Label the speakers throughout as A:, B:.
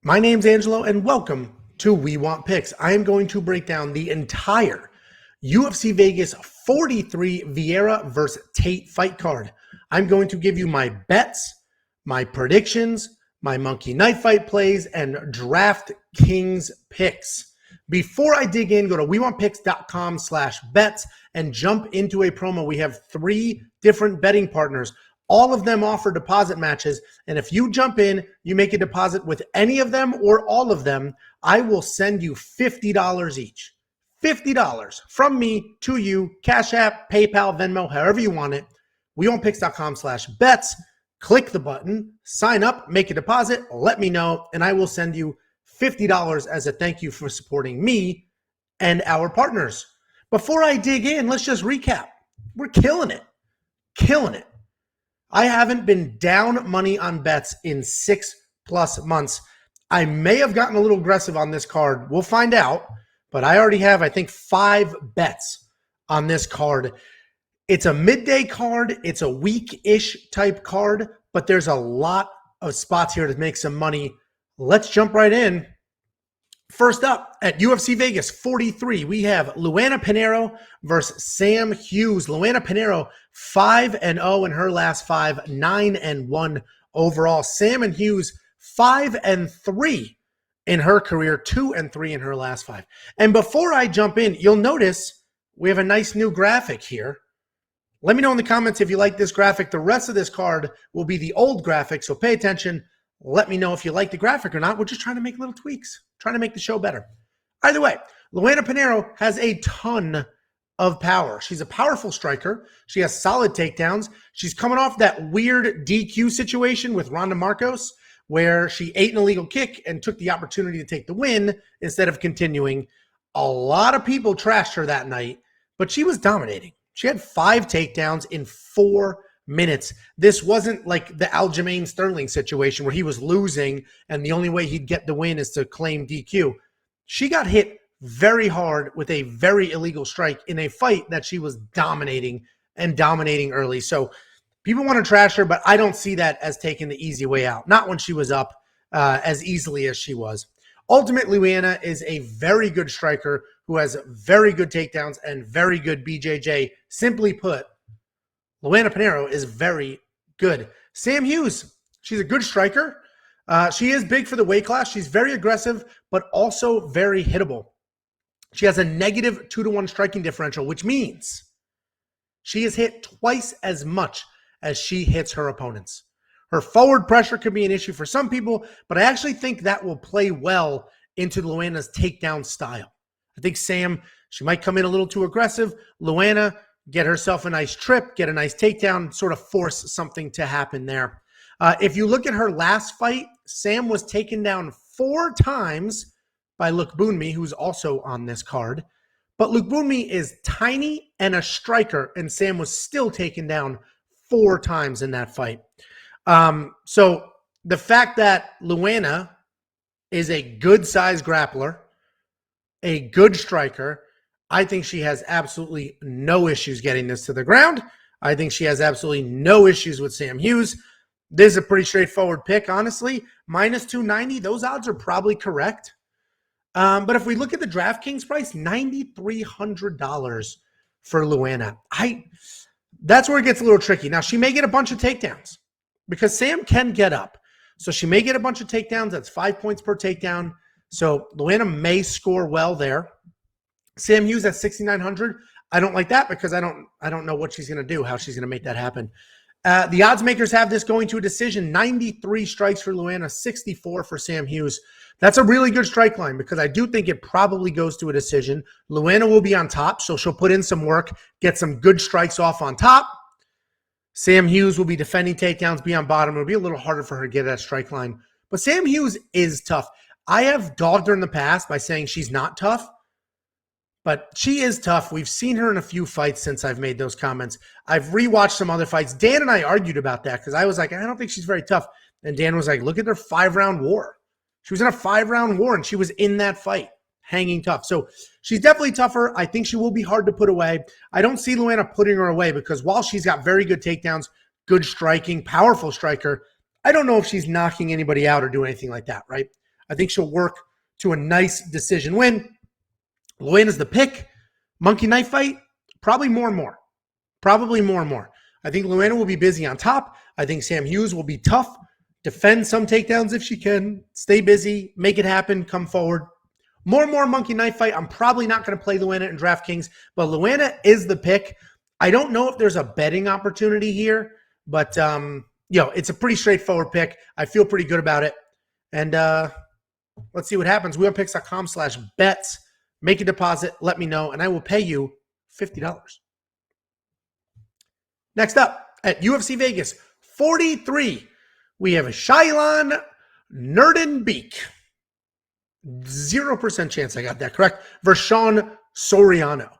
A: My name's Angelo, and welcome to We Want Picks. I am going to break down the entire UFC Vegas 43 Vieira versus Tate fight card. I'm going to give you my bets, my predictions, my monkey knife fight plays, and DraftKings picks. Before I dig in, go to wewantpicks.com/bets and jump into a promo. We have 3 different betting partners. All of them offer deposit matches, and if you jump in, you make a deposit with any of them or all of them, I will send you $50 each. $50 from me to you, Cash App, PayPal, Venmo, however you want it. wewantpicks.com/bets. Click the button, sign up, make a deposit, let me know, and I will send you $50 as a thank you for supporting me and our partners. Before I dig in, let's just recap. We're killing it. Killing it. I haven't been down money on bets in 6+ months. I may have gotten a little aggressive on this card. We'll find out. But I already have, I think, 5 bets on this card. It's a midday card. It's a week-ish type card. But there's a lot of spots here to make some money. Let's jump right in. First up, at UFC Vegas 43, we have Luana Pinheiro versus Sam Hughes. Luana Pinheiro, 5-0 in her last 5, 9-1 overall. Sam and Hughes, 5-3 in her career, 2-3 in her last 5. And before I jump in, you'll notice we have a nice new graphic here. Let me know in the comments if you like this graphic. The rest of this card will be the old graphic, so pay attention. Let me know if you like the graphic or not. We're just trying to make little tweaks, trying to make the show better. Either way, Luana Pinheiro has a ton of power. She's a powerful striker. She has solid takedowns. She's coming off that weird DQ situation with Ronda Marcos, where she ate an illegal kick and took the opportunity to take the win instead of continuing. A lot of people trashed her that night, but she was dominating. She had 5 takedowns in 4 minutes. This wasn't like the Aljamain Sterling situation where he was losing and the only way he'd get the win is to claim DQ. She got hit very hard with a very illegal strike in a fight that she was dominating early. So people want to trash her, but I don't see that as taking the easy way out. Not when she was up as easily as she was. Ultimately, Luana is a very good striker who has very good takedowns and very good BJJ. Simply put, Luana Pinheiro is very good. Sam Hughes, she's a good striker. She is big for the weight class. She's very aggressive, but also very hittable. She has a negative 2-to-1 striking differential, which means she is hit twice as much as she hits her opponents. Her forward pressure could be an issue for some people, but I actually think that will play well into Luana's takedown style. I think Sam, she might come in a little too aggressive. Luana, get herself a nice trip, get a nice takedown, sort of force something to happen there. If you look at her last fight, Sam was taken down 4 times by Lookboonmee, who's also on this card. But Lookboonmee is tiny and a striker, and Sam was still taken down 4 times in that fight. So the fact that Luana is a good-sized grappler, a good striker, I think she has absolutely no issues getting this to the ground. I think she has absolutely no issues with Sam Hughes. This is a pretty straightforward pick, honestly. Minus 290, those odds are probably correct. But if we look at the DraftKings price, $9,300 for Luana. That's where it gets a little tricky. Now, she may get a bunch of takedowns because Sam can get up. So she may get a bunch of takedowns. That's 5 points per takedown. So Luana may score well there. Sam Hughes at 6,900. I don't like that because I don't know what she's going to do, how she's going to make that happen. The odds makers have this going to a decision. 93 strikes for Luana, 64 for Sam Hughes. That's a really good strike line because I do think it probably goes to a decision. Luana will be on top, so she'll put in some work, get some good strikes off on top. Sam Hughes will be defending takedowns, be on bottom. It'll be a little harder for her to get that strike line. But Sam Hughes is tough. I have dogged her in the past by saying she's not tough. But she is tough. We've seen her in a few fights since I've made those comments. I've rewatched some other fights. Dan and I argued about that because I was like, I don't think she's very tough. And Dan was like, look at their 5-round war. She was in a 5-round war, and she was in that fight, hanging tough. So she's definitely tougher. I think she will be hard to put away. I don't see Luana putting her away because while she's got very good takedowns, good striking, powerful striker, I don't know if she's knocking anybody out or doing anything like that, right? I think she'll work to a nice decision win. Luana's the pick. Monkey knife fight, probably more and more. Probably more and more. I think Luana will be busy on top. I think Sam Hughes will be tough, defend some takedowns if she can, stay busy, make it happen, come forward. More and more monkey knife fight. I'm probably not going to play Luana in DraftKings, but Luana is the pick. I don't know if there's a betting opportunity here, but it's a pretty straightforward pick. I feel pretty good about it. And let's see what happens. wewantpicks.com/bets. Make a deposit. Let me know, and I will pay you $50. Next up, at UFC Vegas 43, we have Shayilan Nuerdanbieke. 0% chance I got that correct. Versus Soriano.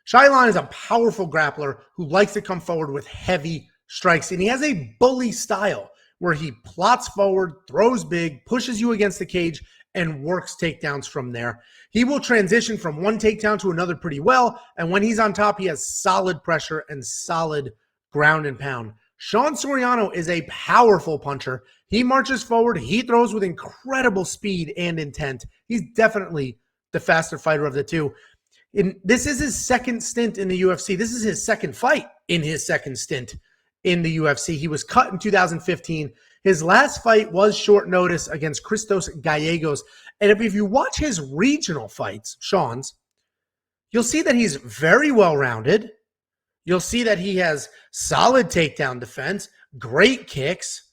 A: Shayilan is a powerful grappler who likes to come forward with heavy strikes, and he has a bully style where he plots forward, throws big, pushes you against the cage, and works takedowns from there. He will transition from one takedown to another pretty well, and when he's on top, he has solid pressure and solid ground and pound. Soriano is a powerful puncher. He marches forward. He throws with incredible speed and intent. He's definitely the faster fighter of the two. This is his second stint in the UFC. This is his second fight in his second stint in the UFC. He was cut in 2015. His last fight was short notice against Christos Gallegos. And if you watch his regional fights, Sean's, you'll see that he's very well-rounded. You'll see that he has solid takedown defense, great kicks.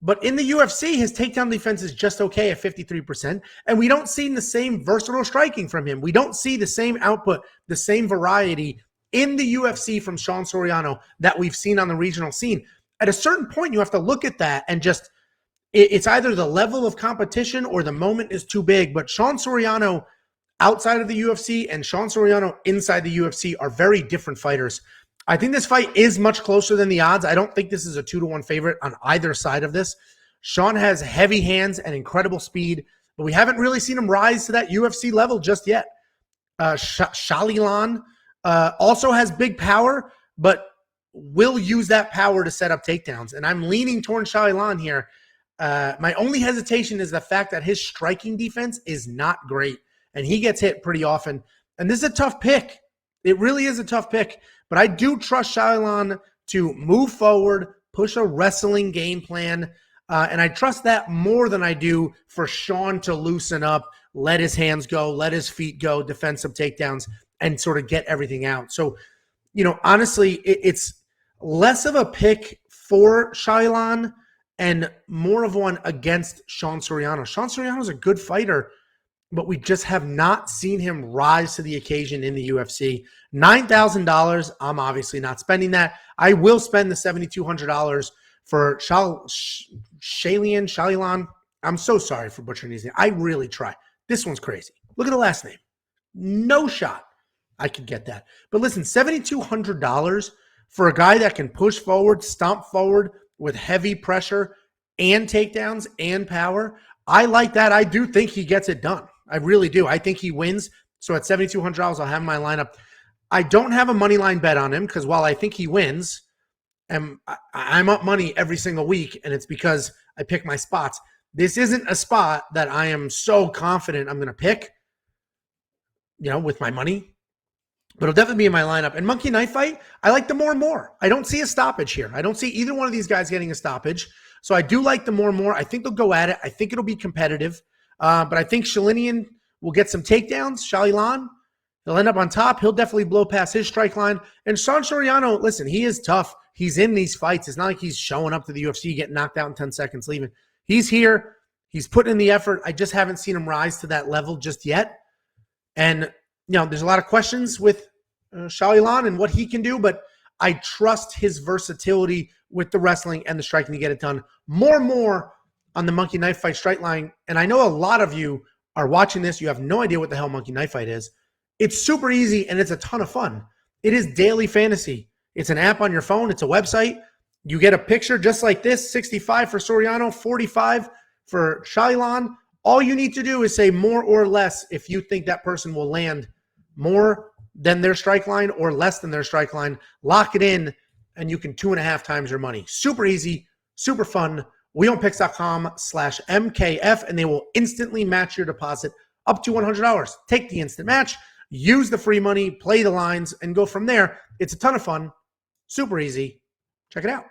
A: But in the UFC, his takedown defense is just okay at 53%. And we don't see the same versatile striking from him. We don't see the same output, the same variety in the UFC from Soriano that we've seen on the regional scene. At a certain point, you have to look at that and just, it's either the level of competition or the moment is too big. But Soriano outside of the UFC and Soriano inside the UFC are very different fighters. I think this fight is much closer than the odds. I don't think this is a 2-1 favorite on either side of this. Sean has heavy hands and incredible speed, but we haven't really seen him rise to that UFC level just yet. Shayilan also has big power, but will use that power to set up takedowns. And I'm leaning towards Shayilan here. My only hesitation is the fact that his striking defense is not great, and he gets hit pretty often. And this is a tough pick. It really is a tough pick. But I do trust Shayilan to move forward, push a wrestling game plan, and I trust that more than I do for Sean to loosen up, let his hands go, let his feet go, defensive takedowns, and sort of get everything out. So, honestly, it's less of a pick for Shayilan and more of one against Soriano. Soriano is a good fighter, but we just have not seen him rise to the occasion in the UFC. $9,000, I'm obviously not spending that. I will spend the $7,200 for Shayilan. I'm so sorry for butchering his name. I really try. This one's crazy. Look at the last name. No shot I could get that. But listen, $7,200 for a guy that can push forward, stomp forward with heavy pressure and takedowns and power. I like that. I do think he gets it done. I really do. I think he wins. So at $7,200, I'll have my lineup. I don't have a money line bet on him because while I think he wins, and I'm up money every single week, and it's because I pick my spots. This isn't a spot that I am so confident I'm going to pick, with my money. But it'll definitely be in my lineup. And Monkey Knife Fight, I like the more and more. I don't see a stoppage here. I don't see either one of these guys getting a stoppage. So I do like the more and more. I think they'll go at it. I think it'll be competitive. But I think Shayilan will get some takedowns. Shayilan, he'll end up on top. He'll definitely blow past his strike line. And Soriano, listen, he is tough. He's in these fights. It's not like he's showing up to the UFC, getting knocked out in 10 seconds, leaving. He's here. He's putting in the effort. I just haven't seen him rise to that level just yet. And, there's a lot of questions with Shayilan and what he can do, but I trust his versatility with the wrestling and the striking to get it done. More and more on the Monkey Knife Fight strike line. And I know a lot of you are watching this. You have no idea what the hell Monkey Knife Fight is. It's super easy and it's a ton of fun. It is daily fantasy. It's an app on your phone. It's a website. You get a picture just like this, 65 for Soriano, 45 for Shayilan. All you need to do is say more or less if you think that person will land more than their strike line or less than their strike line. Lock it in and you can 2.5 times your money. Super easy, super fun. wewantpicks.com/MKF, and they will instantly match your deposit up to $100. Take the instant match, use the free money, play the lines, and go from there. It's a ton of fun. Super easy. Check it out.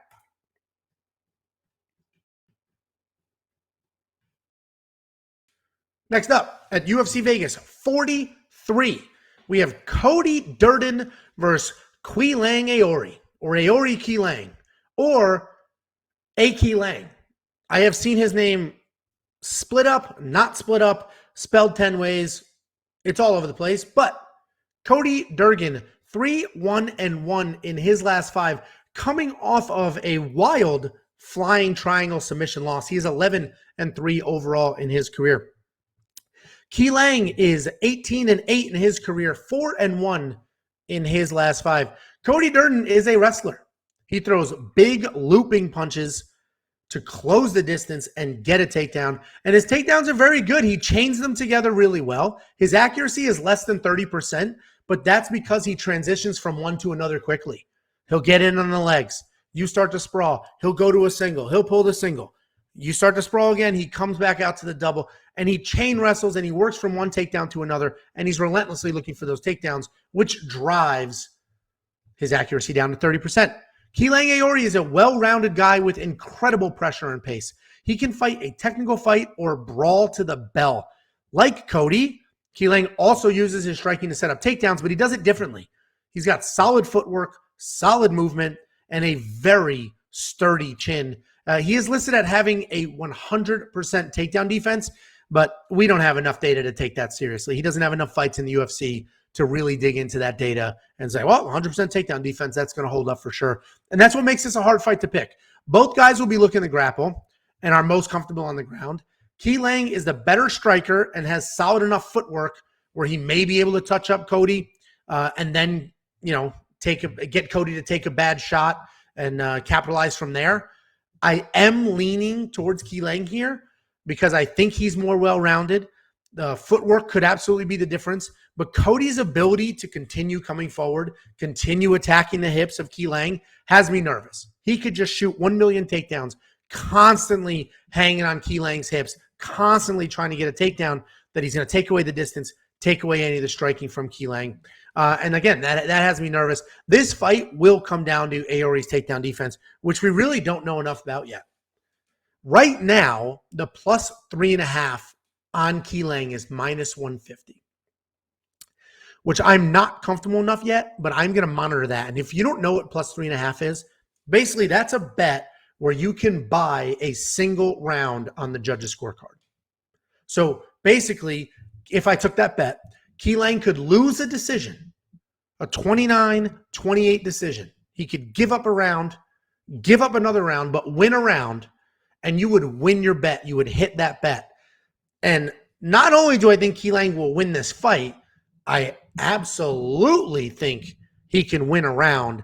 A: Next up, at UFC Vegas 43, we have Cody Durden versus Qileng Aori, or Aori Qileng, or A Qileng. I have seen his name split up, not split up, spelled 10 ways. It's all over the place. But Cody Durden, 3-1-1 in his last 5, coming off of a wild flying triangle submission loss. He is 11-3 overall in his career. Qileng is 18-8 in his career, 4-1 in his last 5. Cody Durden is a wrestler. He throws big looping punches to close the distance and get a takedown. And his takedowns are very good. He chains them together really well. His accuracy is less than 30%, but that's because he transitions from one to another quickly. He'll get in on the legs. You start to sprawl. He'll go to a single. He'll pull the single. You start to sprawl again. He comes back out to the double, and he chain wrestles, and he works from one takedown to another, and he's relentlessly looking for those takedowns, which drives his accuracy down to 30%. Qileng Aori is a well-rounded guy with incredible pressure and pace. He can fight a technical fight or brawl to the bell. Like Cody, Qileng also uses his striking to set up takedowns, but he does it differently. He's got solid footwork, solid movement, and a very sturdy chin. He is listed at having a 100% takedown defense, but we don't have enough data to take that seriously. He doesn't have enough fights in the UFC to really dig into that data and say, well, 100% takedown defense, that's going to hold up for sure. And that's what makes this a hard fight to pick. Both guys will be looking to grapple and are most comfortable on the ground. Qileng is the better striker and has solid enough footwork where he may be able to touch up Cody and then, get Cody to take a bad shot and capitalize from there. I am leaning towards Qileng here because I think he's more well-rounded. The footwork could absolutely be the difference, but Cody's ability to continue coming forward, continue attacking the hips of Qileng has me nervous. He could just shoot 1 million takedowns, constantly hanging on Qileng's hips, constantly trying to get a takedown that he's going to take away the distance, take away any of the striking from Qileng. And again, that has me nervous. This fight will come down to Aori's takedown defense, which we really don't know enough about yet. Right now, the plus 3.5 on Qileng is minus 150, which I'm not comfortable enough yet, but I'm going to monitor that. And if you don't know what plus 3.5 is, basically that's a bet where you can buy a single round on the judge's scorecard. So basically, if I took that bet, Qileng could lose a decision, a 29-28 decision. He could give up a round, give up another round, but win a round, and you would win your bet. You would hit that bet. And not only do I think Qileng will win this fight, I absolutely think he can win a round.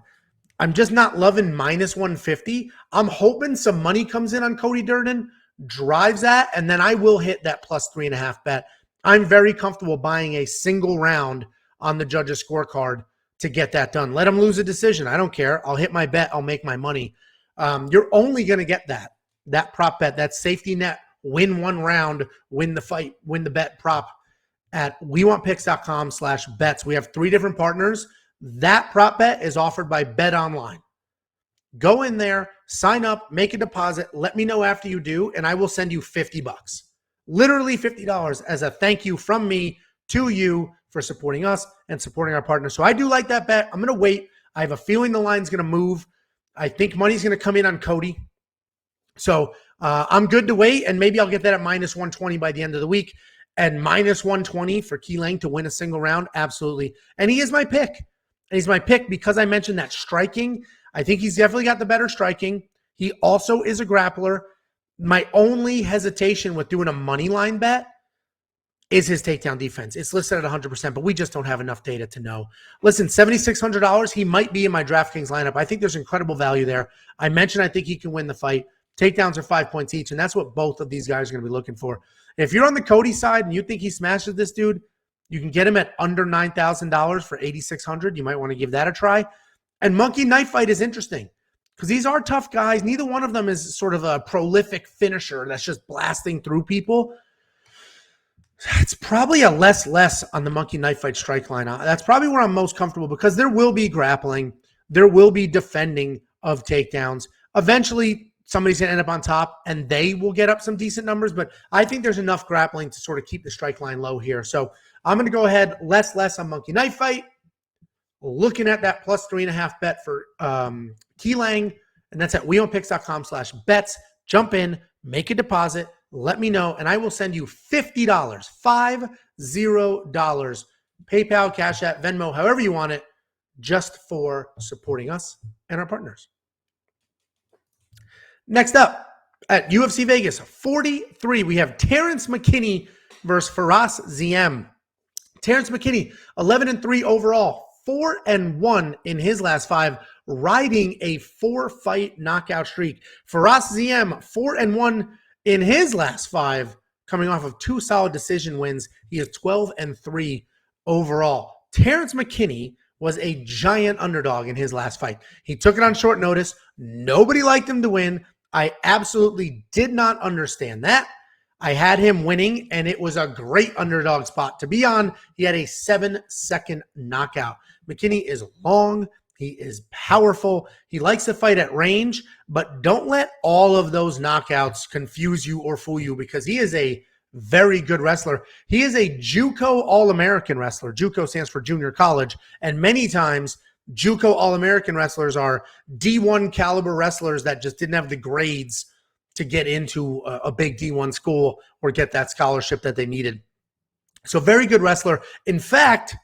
A: I'm just not loving minus 150. I'm hoping some money comes in on Cody Durden, drives that, and then I will hit that plus 3.5 bet. I'm very comfortable buying a single round on the judge's scorecard to get that done. Let him lose a decision. I don't care. I'll hit my bet. I'll make my money. You're only going to get that prop bet, that safety net, win one round, win the fight, win the bet prop at wewantpicks.com/bets. We have 3 different partners. That prop bet is offered by Bet Online. Go in there, sign up, make a deposit. Let me know after you do, and I will send you $50. Literally $50 as a thank you from me to you for supporting us and supporting our partners. So I do like that bet. I'm going to wait. I have a feeling the line's going to move. I think money's going to come in on Cody. So I'm good to wait, and maybe I'll get that at minus 120 by the end of the week. And minus 120 for Qileng to win a single round, absolutely. And he is my pick. And he's my pick because I mentioned that striking. I think he's definitely got the better striking. He also is a grappler. My only hesitation with doing a money line bet is his takedown defense. It's listed at 100%, but we just don't have enough data to know. Listen, $7,600, he might be in my DraftKings lineup. I think there's incredible value there. I mentioned I think he can win the fight. Takedowns are 5 points each, and that's what both of these guys are going to be looking for. If you're on the Cody side and you think he smashes this dude, you can get him at under $9,000 for $8,600. You might want to give that a try. And Monkey Knife Fight is interesting. because these are tough guys. Neither one of them is sort of a prolific finisher that's just blasting through people. It's probably a less on the monkey knife fight strike line. That's probably where I'm most comfortable because there will be grappling. There will be defending of takedowns. Eventually, somebody's going to end up on top and they will get up some decent numbers, but I think there's enough grappling to sort of keep the strike line low here. So I'm going to go ahead less on monkey knife fight. Looking at that plus 3.5 bet for Qileng, and that's at wewantpicks.com/bets. Jump in, make a deposit, let me know, and I will send you $50, $50, PayPal, Cash App, Venmo, however you want it, just for supporting us and our partners. Next up, at UFC Vegas 43, we have Terrance McKinney versus Ziam. Terrance McKinney, 11-3 overall, 4-1 in his last 5, riding a 4-fight knockout streak. Ziam, 4-1 in his last 5, coming off of 2 solid decision wins. He is 12-3 overall. Terrance McKinney was a giant underdog in his last fight. He took it on short notice. Nobody liked him to win. I absolutely did not understand that. I had him winning, and it was a great underdog spot to be on. He had a 7-second knockout. McKinney is long. He is powerful. He likes to fight at range, but don't let all of those knockouts confuse you or fool you because he is a very good wrestler. He is a JUCO All-American wrestler. JUCO stands for junior college, and many times JUCO All-American wrestlers are D1 caliber wrestlers that just didn't have the grades to get into a big D1 school or get that scholarship that they needed. So very good wrestler. In fact,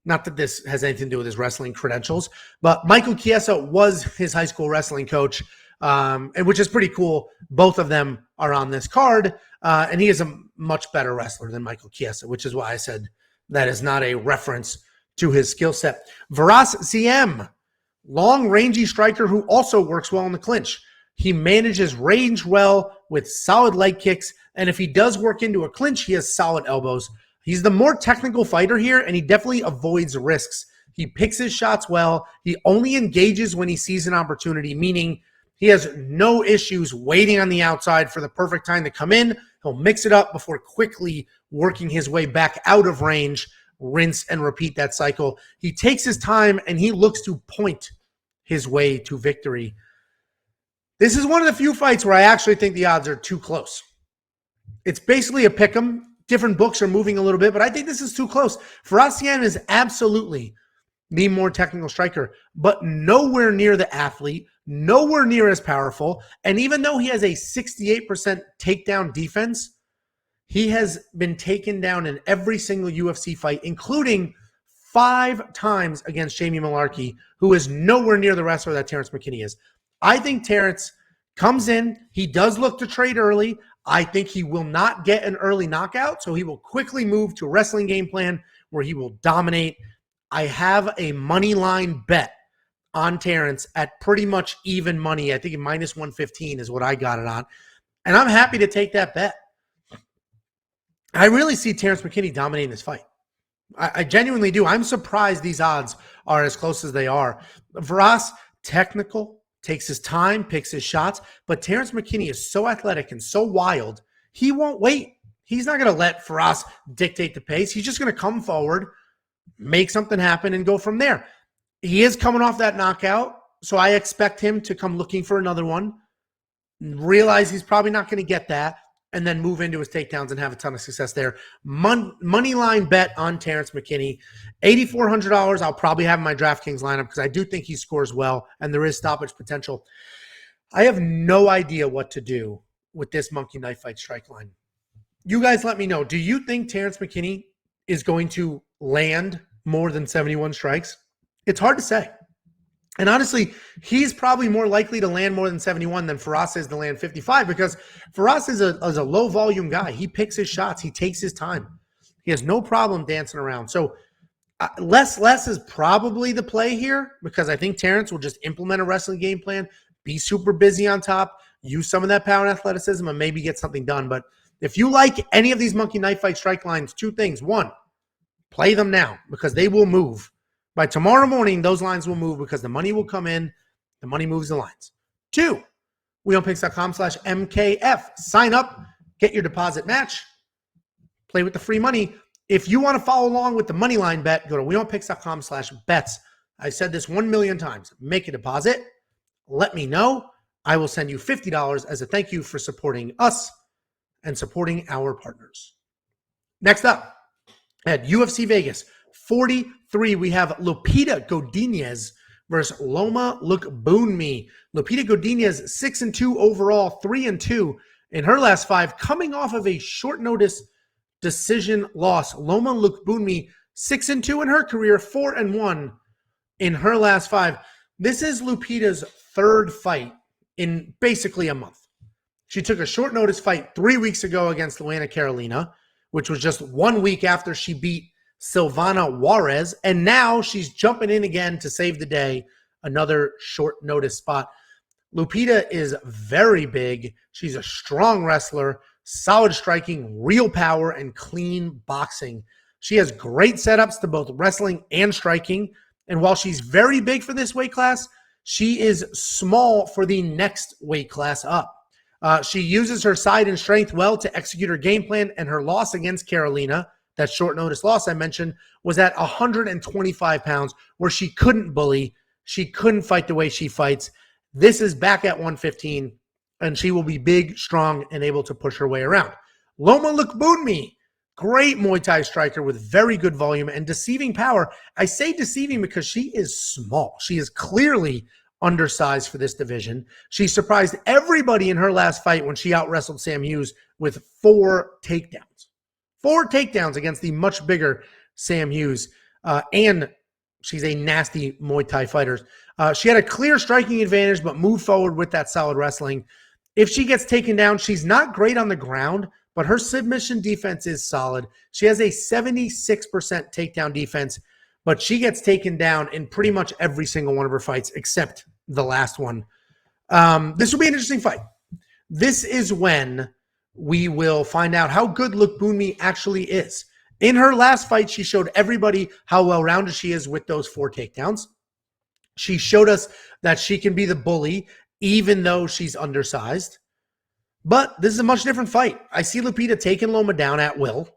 A: not that this has anything to do with his wrestling credentials, but Michael Chiesa was his high school wrestling coach, and which is pretty cool. Both of them are on this card, and he is a much better wrestler than Michael Chiesa, which is why I said that is not a reference to his skill set. Ziam, long, rangy striker who also works well in the clinch. He manages range well with solid leg kicks, and if he does work into a clinch, he has solid elbows. He's the more technical fighter here, and he definitely avoids risks. He picks his shots well. He only engages when he sees an opportunity, meaning he has no issues waiting on the outside for the perfect time to come in. He'll mix it up before quickly working his way back out of range, rinse and repeat that cycle. He takes his time, and he looks to point his way to victory. This is one of the few fights where I actually think the odds are too close. It's basically a pick 'em. Different books are moving a little bit, but I think this is too close. Ziam is absolutely the more technical striker, but nowhere near the athlete, nowhere near as powerful. And even though he has a 68% takedown defense, he has been taken down in every single UFC fight, including 5 times against Jamie Malarkey, who is nowhere near the wrestler that Terrance McKinney is. I think Terrance comes in. He does look to trade early. I think he will not get an early knockout, so he will quickly move to a wrestling game plan where he will dominate. I have a money line bet on Terrance at pretty much even money. I think minus 115 is what I got it on, and I'm happy to take that bet. I really see Terrance McKinney dominating this fight. I genuinely do. I'm surprised these odds are as close as they are. Technical, takes his time, picks his shots, but Terrance McKinney is so athletic and so wild, he won't wait. He's not going to let Firas dictate the pace. He's just going to come forward, make something happen, and go from there. He is coming off that knockout, so I expect him to come looking for another one, realize he's probably not going to get that, and then move into his takedowns and have a ton of success there. Money line bet on Terrance McKinney. $8,400. I'll probably have in my DraftKings lineup because I do think he scores well and there is stoppage potential. I have no idea what to do with this monkey knife fight strike line. You guys let me know. Do you think Terrance McKinney is going to land more than 71 strikes? It's hard to say. And honestly, he's probably more likely to land more than 71 than Firas is to land 55 because Firas is a low-volume guy. He picks his shots. He takes his time. He has no problem dancing around. So less is probably the play here because I think Terrance will just implement a wrestling game plan, be super busy on top, use some of that power and athleticism, and maybe get something done. But if you like any of these monkey knife fight strike lines, 2 things. 1, play them now because they will move. By tomorrow morning, those lines will move because the money will come in. The money moves the lines. to wewantpicks.com/MKF. Sign up, get your deposit match, play with the free money. If you want to follow along with the money line bet, go to wewantpicks.com/bets. I said this 1 million times. Make a deposit. Let me know. I will send you $50 as a thank you for supporting us and supporting our partners. Next up, at UFC Vegas 43, we have Lupita Godinez versus Loma Lookboonmee. Lupita Godinez, 6-2 overall, 3-2 in her last 5, coming off of a short notice decision loss. Loma Lookboonmee, 6-2 in her career, 4-1 in her last 5. This is Lupita's third fight in basically a month. She took a short notice fight 3 weeks ago against Luana Carolina, which was just 1 week after she beat Silvana Juarez, and now she's jumping in again to save the day, another short notice spot. Lupita is very big. She's a strong wrestler, solid striking, real power, and clean boxing. She has great setups to both wrestling and striking, and while she's very big for this weight class, she is small for the next weight class up. She uses her side and strength well to execute her game plan, and her loss against Carolina, that short notice loss I mentioned, was at 125 pounds, where she couldn't bully. She couldn't fight the way she fights. This is back at 115, and she will be big, strong, and able to push her way around. Loma Lookboonmee, great Muay Thai striker with very good volume and deceiving power. I say deceiving because she is small. She is clearly undersized for this division. She surprised everybody in her last fight when she out-wrestled Sam Hughes with 4 takedowns. 4 takedowns against the much bigger Sam Hughes. And she's a nasty Muay Thai fighter. She had a clear striking advantage, but moved forward with that solid wrestling. If she gets taken down, she's not great on the ground, but her submission defense is solid. She has a 76% takedown defense, but she gets taken down in pretty much every single one of her fights, except the last one. This will be an interesting fight. This is when we will find out how good Lookboonmee actually is. In her last fight, she showed everybody how well-rounded she is with those 4 takedowns. She showed us that she can be the bully, even though she's undersized. But this is a much different fight. I see Lupita taking Loma down at will,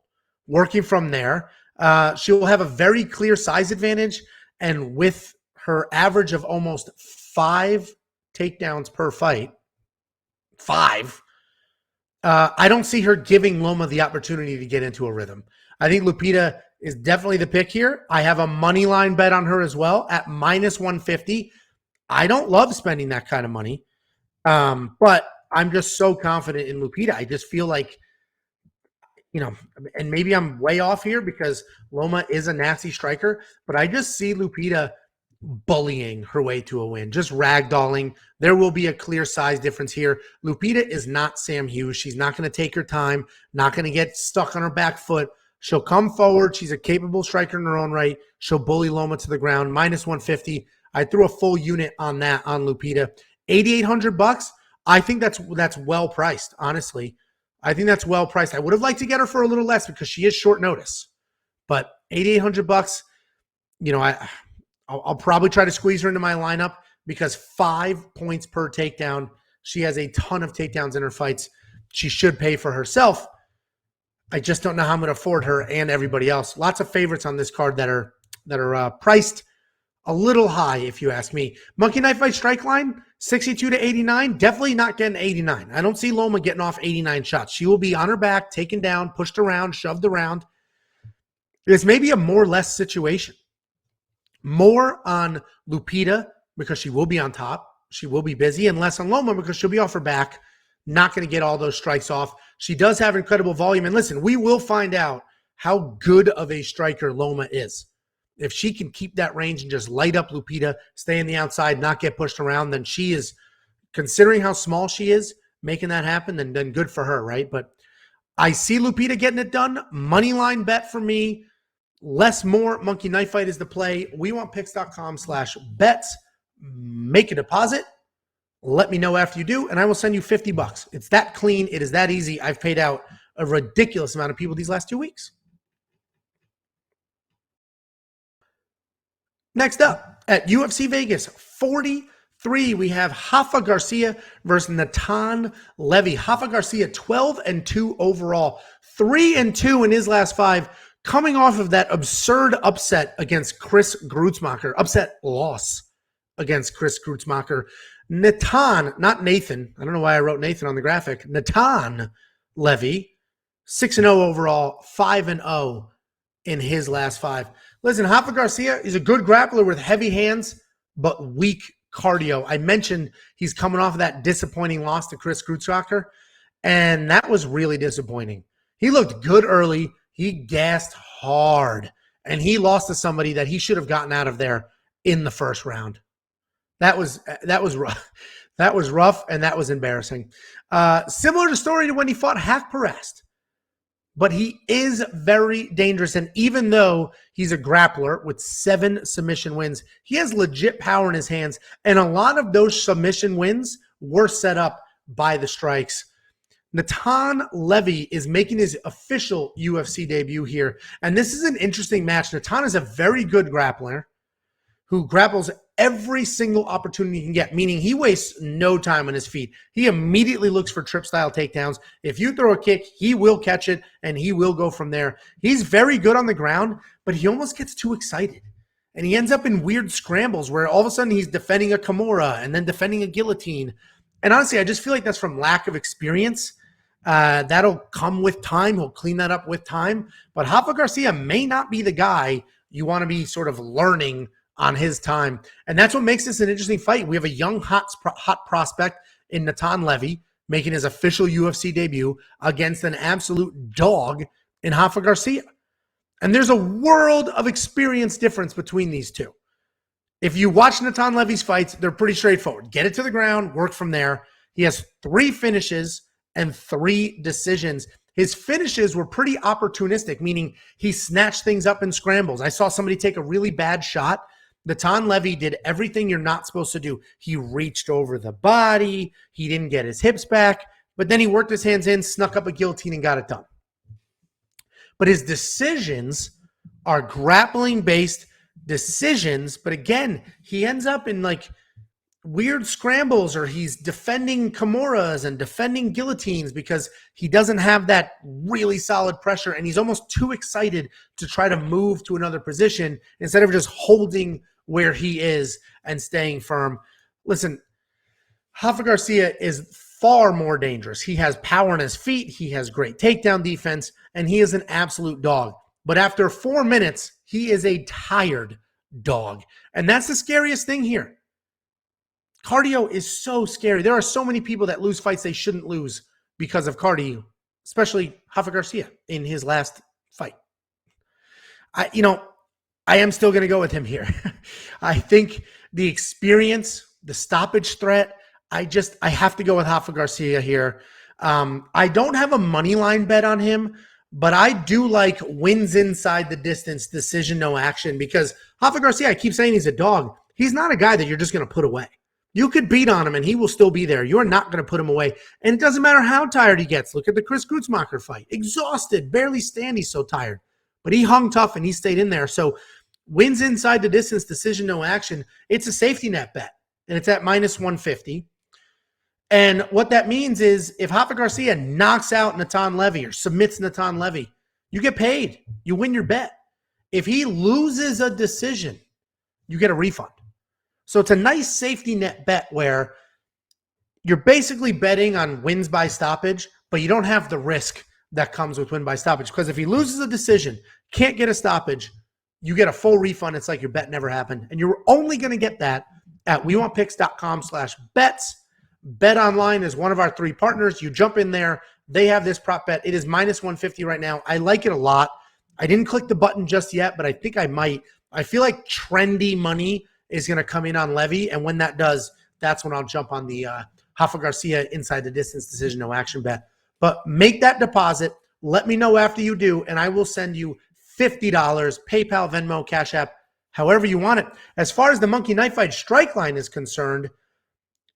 A: working from there. She will have a very clear size advantage, and with her average of almost 5 takedowns per fight, 5, I don't see her giving Loma the opportunity to get into a rhythm. I think Lupita is definitely the pick here. I have a money line bet on her as well at -150. I don't love spending that kind of money, but I'm just so confident in Lupita. I just feel like, and maybe I'm way off here because Loma is a nasty striker, but I just see Lupita bullying her way to a win, just ragdolling. There will be a clear size difference here. Lupita is not Sam Hughes. She's not going to take her time, not going to get stuck on her back foot. She'll come forward. She's a capable striker in her own right. She'll bully Loma to the ground. -150. I threw a full unit on that on Lupita. $8,800. I think that's well priced, honestly. I think that's well priced. I would have liked to get her for a little less because she is short notice. But $8,800, I'll probably try to squeeze her into my lineup because 5 points per takedown. She has a ton of takedowns in her fights. She should pay for herself. I just don't know how I'm going to afford her and everybody else. Lots of favorites on this card that are priced a little high, if you ask me. Monkey Knife Fight strike line, 62 to 89. Definitely not getting 89. I don't see Loma getting off 89 shots. She will be on her back, taken down, pushed around, shoved around. It's maybe a more or less situation. More on Lupita because she will be on top. She will be busy, and less on Loma because she'll be off her back, not going to get all those strikes off. She does have incredible volume. And listen, we will find out how good of a striker Loma is. If she can keep that range and just light up Lupita, stay on the outside, not get pushed around, then she is, considering how small she is, making that happen, then good for her, right? But I see Lupita getting it done. Money line bet for me. Less more. Monkey Knife Fight is the play. wewantpicks.com/bets. Make a deposit. Let me know after you do, and I will send you $50. It's that clean. It is that easy. I've paid out a ridiculous amount of people these last 2 weeks. Next up, at UFC Vegas 43, 3, we have Rafa Garcia versus Natan Levy. Rafa Garcia, 12-2 overall, 3-2 in his last 5, coming off of that absurd upset against Chris Grutzmacher. Upset loss against Chris Grutzmacher. Natan, not Nathan. I don't know why I wrote Nathan on the graphic. Natan Levy, 6-0 overall, 5-0 in his last 5. Listen, Rafa Garcia is a good grappler with heavy hands, but weak cardio. I mentioned he's coming off of that disappointing loss to Chris Grutzmacher, and that was really disappointing. He looked good early. He gassed hard, and he lost to somebody that he should have gotten out of there in the first round. That was rough. That was rough, and that was embarrassing. Similar to story to when he fought Hack Perest. But he is very dangerous. And even though he's a grappler with 7 submission wins, he has legit power in his hands. And a lot of those submission wins were set up by the strikes. Natan Levy is making his official UFC debut here. And this is an interesting match. Natan is a very good grappler who grapples every single opportunity he can get, meaning he wastes no time on his feet. He immediately looks for trip-style takedowns. If you throw a kick, he will catch it, and he will go from there. He's very good on the ground, but he almost gets too excited. And he ends up in weird scrambles where all of a sudden he's defending a Kimura and then defending a guillotine. And honestly, I just feel like that's from lack of experience. That'll come with time. He'll clean that up with time. But Rafa Garcia may not be the guy you want to be sort of learning on his time. And that's what makes this an interesting fight. We have a young, hot prospect in Natan Levy making his official UFC debut against an absolute dog in Rafa Garcia. And there's a world of experience difference between these two. If you watch Natan Levy's fights, they're pretty straightforward. Get it to the ground, work from there. He has 3 finishes and 3 decisions. His finishes were pretty opportunistic, meaning he snatched things up in scrambles. I saw somebody take a really bad shot. Natan Levy did everything you're not supposed to do. He reached over the body. He didn't get his hips back, but then he worked his hands in, snuck up a guillotine, and got it done. But his decisions are grappling-based decisions. But again, he ends up in like weird scrambles, or he's defending Kimuras and defending guillotines because he doesn't have that really solid pressure, and he's almost too excited to try to move to another position instead of just holding where he is and staying firm. Listen, Rafa Garcia is far more dangerous. He has power on his feet. He has great takedown defense, and he is an absolute dog. But after 4 minutes, he is a tired dog. And that's the scariest thing here. Cardio is so scary. There are so many people that lose fights they shouldn't lose because of cardio, especially Rafa Garcia in his last fight. I am still going to go with him here. I think the experience, the stoppage threat, I have to go with Rafa Garcia here. I don't have a money line bet on him, but I do like wins inside the distance, decision, no action, because Rafa Garcia, I keep saying he's a dog. He's not a guy that you're just going to put away. You could beat on him and he will still be there. You're not going to put him away. And it doesn't matter how tired he gets. Look at the Chris Grutzmacher fight. Exhausted, barely stand. He's so tired. But he hung tough and he stayed in there. So wins inside the distance, decision, no action. It's a safety net bet. And it's at -150. And what that means is if Rafa Garcia knocks out Natan Levy or submits Natan Levy, you get paid. You win your bet. If he loses a decision, you get a refund. So it's a nice safety net bet where you're basically betting on wins by stoppage, but you don't have the risk that comes with win by stoppage. Because if he loses a decision, can't get a stoppage, you get a full refund. It's like your bet never happened. And you're only going to get that at wewantpicks.com/bets. Bet Online is one of our 3 partners. You jump in there. They have this prop bet. It is -150 right now. I like it a lot. I didn't click the button just yet, but I think I might. I feel like trendy money is going to come in on Levy, and when that does, that's when I'll jump on the Rafa Garcia inside the distance decision, no action bet. But make that deposit. Let me know after you do, and I will send you $50, PayPal, Venmo, Cash App, however you want it. As far as the Monkey Knife Fight strike line is concerned,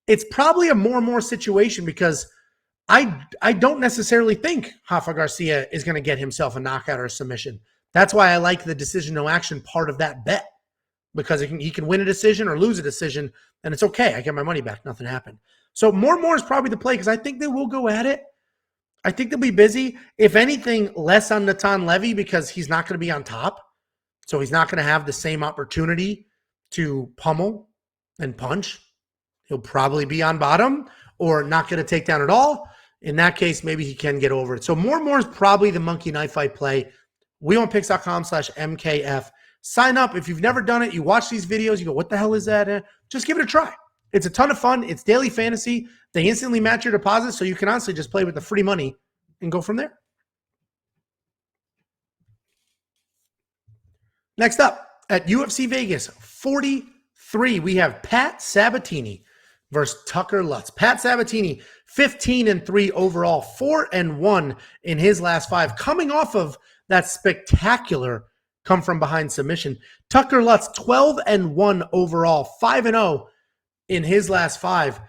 A: it's probably a more and more situation because I don't necessarily think Rafa Garcia is going to get himself a knockout or a submission. That's why I like the decision, no action part of that bet. because he can win a decision or lose a decision, and it's okay. I get my money back. Nothing happened. So more is probably the play because I think they will go at it. I think they'll be busy. If anything, less on Natan Levy because he's not going to be on top. So he's not going to have the same opportunity to pummel and punch. He'll probably be on bottom or not get a takedown at all. In that case, maybe he can get over it. So more is probably the monkey knife fight play. wewantpicks.com/MKF. Sign up. If you've never done it, you watch these videos, you go, what the hell is that? Just give it a try. It's a ton of fun. It's daily fantasy. They instantly match your deposit, so you can honestly just play with the free money and go from there. Next up, at UFC Vegas 43, we have Pat Sabatini versus Tucker Lutz. Pat Sabatini, 15-3 overall, 4-1 in his last 5, coming off of that spectacular come from behind submission. Tucker Lutz, 12-1 overall, 5-0 in his last 5.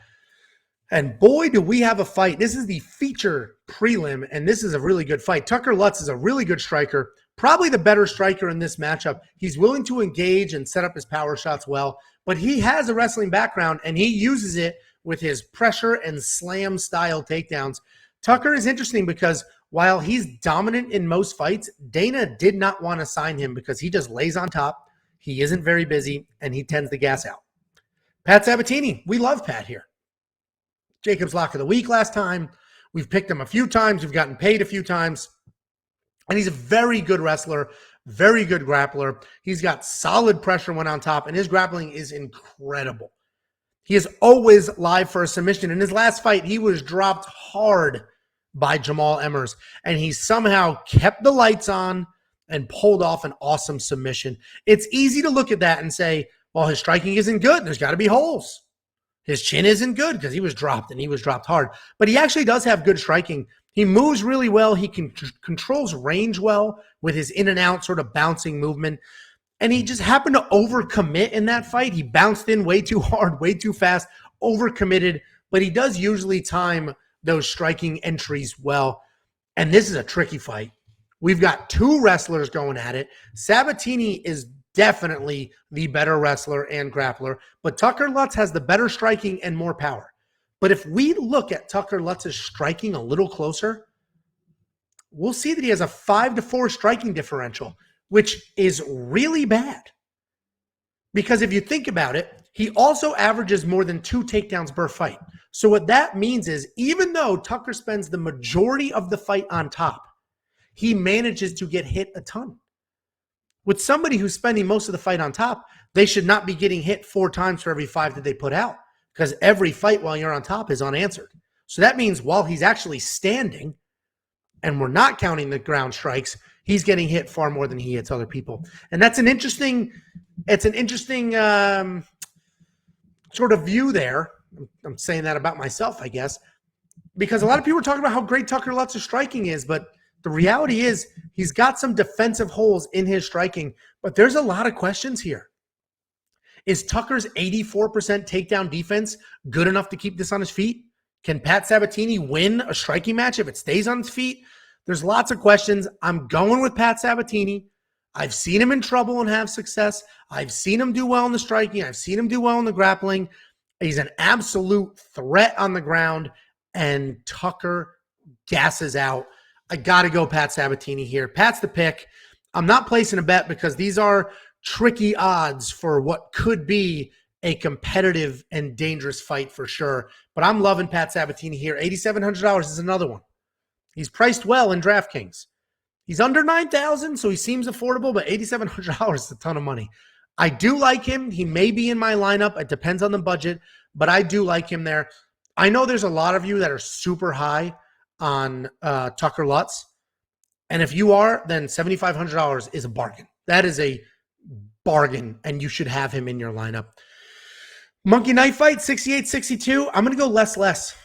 A: And boy, do we have a fight. This is the feature prelim, and this is a really good fight. Tucker Lutz is a really good striker, probably the better striker in this matchup. He's willing to engage and set up his power shots well, but he has a wrestling background, and he uses it with his pressure and slam style takedowns. Tucker is interesting because while he's dominant in most fights, Dana did not want to sign him because he just lays on top. He isn't very busy, and he tends to gas out. Pat Sabatini, we love Pat here. Jacob's Lock of the Week last time. We've picked him a few times. We've gotten paid a few times. And he's a very good wrestler, very good grappler. He's got solid pressure when on top, and his grappling is incredible. He is always live for a submission. In his last fight, he was dropped hard by Jamal Emmers, and he somehow kept the lights on and pulled off an awesome submission. It's easy to look at that and say, well, his striking isn't good. There's got to be holes. His chin isn't good because he was dropped, and he was dropped hard. But he actually does have good striking. He moves really well. He controls range well with his in and out sort of bouncing movement. And he just happened to overcommit in that fight. He bounced in way too hard, way too fast, overcommitted. But he does usually time those striking entries well. And this is a tricky fight. We've got 2 wrestlers going at it. Sabatini is definitely the better wrestler and grappler, but Tucker Lutz has the better striking and more power. But if we look at Tucker Lutz's striking a little closer, we'll see that he has a 5-4 striking differential, which is really bad. Because if you think about it, he also averages more than 2 takedowns per fight. So what that means is even though Tucker spends the majority of the fight on top, he manages to get hit a ton. With somebody who's spending most of the fight on top, they should not be getting hit 4 times for every 5 that they put out because every fight while you're on top is unanswered. So that means while he's actually standing, and we're not counting the ground strikes, he's getting hit far more than he hits other people. And that's an interesting, sort of view there. I'm saying that about myself, I guess, because a lot of people are talking about how great Tucker Lutz's striking is, but the reality is he's got some defensive holes in his striking, but there's a lot of questions here. Is Tucker's 84% takedown defense good enough to keep this on his feet? Can Pat Sabatini win a striking match if it stays on his feet? There's lots of questions. I'm going with Pat Sabatini. I've seen him in trouble and have success. I've seen him do well in the striking. I've seen him do well in the grappling. He's an absolute threat on the ground, and Tucker gasses out. I got to go Pat Sabatini here. Pat's the pick. I'm not placing a bet because these are tricky odds for what could be a competitive and dangerous fight for sure. But I'm loving Pat Sabatini here. $8,700 is another one. He's priced well in DraftKings. He's under $9,000, so he seems affordable, but $8,700 is a ton of money. I do like him. He may be in my lineup. It depends on the budget, but I do like him there. I know there's a lot of you that are super high on Tucker Lutz. And if you are, then $7,500 is a bargain. That is a bargain, and you should have him in your lineup. Monkey Knife Fight, 68-62. I'm going to go less.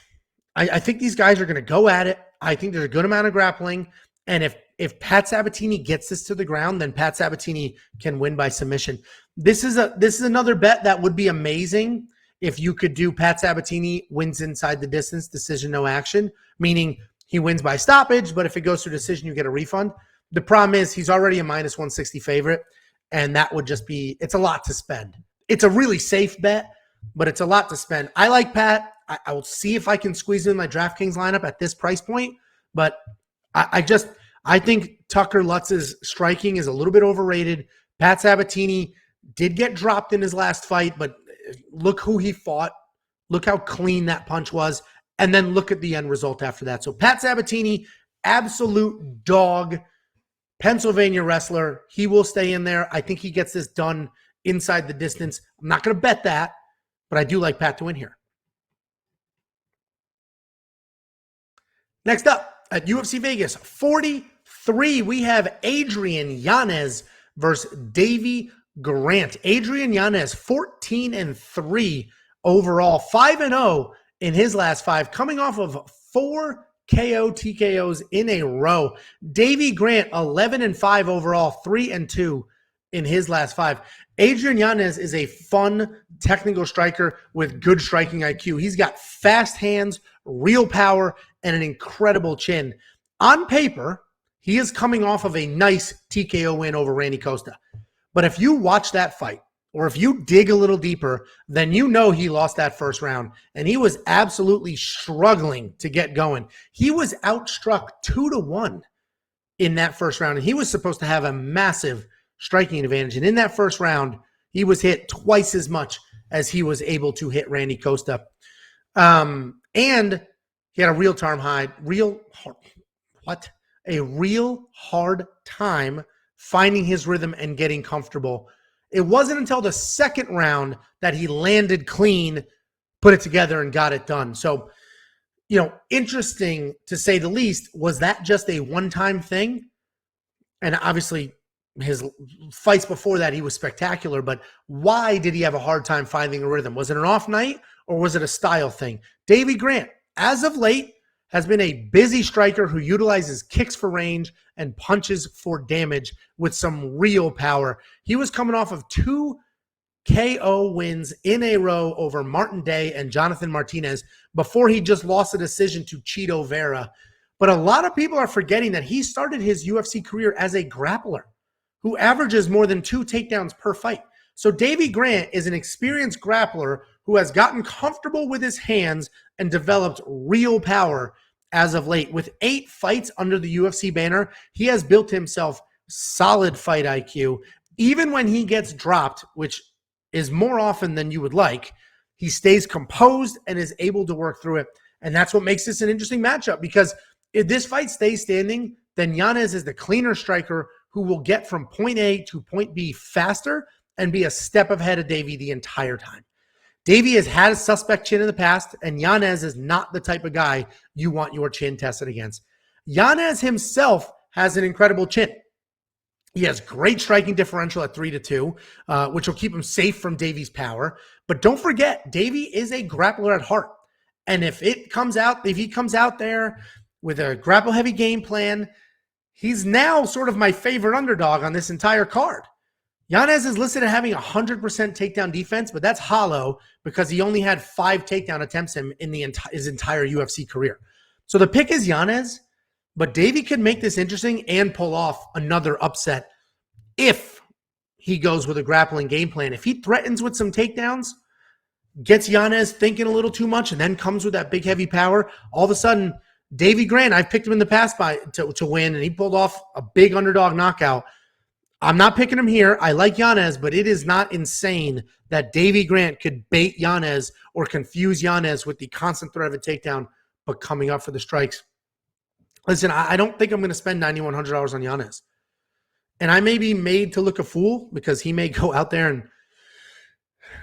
A: I think these guys are going to go at it. I think there's a good amount of grappling. And if Pat Sabatini gets this to the ground, then Pat Sabatini can win by submission. This is another bet that would be amazing if you could do Pat Sabatini wins inside the distance, decision, no action, meaning he wins by stoppage, but if it goes to decision, you get a refund. The problem is he's already a -160 favorite. and that would just be, it's a lot to spend. It's a really safe bet, but it's a lot to spend. I like Pat. I will see if I can squeeze in my DraftKings lineup at this price point, but I think Tucker Lutz's striking is a little bit overrated. Pat Sabatini did get dropped in his last fight, but look who he fought. Look how clean that punch was. And then look at the end result after that. So Pat Sabatini, absolute dog, Pennsylvania wrestler. He will stay in there. I think he gets this done inside the distance. I'm not going to bet that, but I do like Pat to win here. Next up at UFC Vegas 43, we have Adrian Yanez versus Davy Grant. Adrian Yanez, 14-3 overall, 5-0 in his last 5, coming off of 4 KO TKOs in a row. Davy Grant, 11-5 overall, 3-2 in his last 5. Adrian Yanez is a fun technical striker with good striking IQ. He's got fast hands, real power, and an incredible chin. On paper, he is coming off of a nice TKO win over Randy Costa. But if you watch that fight, or if you dig a little deeper, then you know he lost that first round, and he was absolutely struggling to get going. He was outstruck 2-1 in that first round, and he was supposed to have a massive striking advantage. And in that first round, he was hit twice as much as he was able to hit Randy Costa. And he had a real hard time finding his rhythm and getting comfortable. It wasn't until the second round that he landed clean, put it together, and got it done. So, interesting to say the least. Was that just a one-time thing? And obviously, his fights before that, he was spectacular. But why did he have a hard time finding a rhythm? Was it an off night, or was it a style thing? Davy Grant, as of late, has been a busy striker who utilizes kicks for range and punches for damage with some real power. He was coming off of 2 KO wins in a row over Martin Day and Jonathan Martinez before he just lost a decision to Chito Vera. But a lot of people are forgetting that he started his UFC career as a grappler who averages more than 2 takedowns per fight. So Davy Grant is an experienced grappler who has gotten comfortable with his hands and developed real power as of late. With 8 fights under the UFC banner, he has built himself solid fight IQ. Even when he gets dropped, which is more often than you would like, he stays composed and is able to work through it. And that's what makes this an interesting matchup, because if this fight stays standing, then Yanez is the cleaner striker who will get from point A to point B faster and be a step ahead of Davy the entire time. Davy has had a suspect chin in the past, and Yanez is not the type of guy you want your chin tested against. Yanez himself has an incredible chin. He has great striking differential at 3-2, which will keep him safe from Davy's power. But don't forget, Davy is a grappler at heart. And if he comes out there with a grapple-heavy game plan, he's now sort of my favorite underdog on this entire card. Yanez is listed at having 100% takedown defense, but that's hollow because he only had 5 takedown attempts in his entire UFC career. So the pick is Yanez, but Davy could make this interesting and pull off another upset if he goes with a grappling game plan. If he threatens with some takedowns, gets Yanez thinking a little too much, and then comes with that big heavy power, all of a sudden, Davy Grant, I've picked him in the past to win, and he pulled off a big underdog knockout. I'm not picking him here. I like Yanez, but it is not insane that Davy Grant could bait Yanez or confuse Yanez with the constant threat of a takedown, but coming up for the strikes. Listen, I don't think I'm going to spend $9,100 on Yanez. And I may be made to look a fool because he may go out there and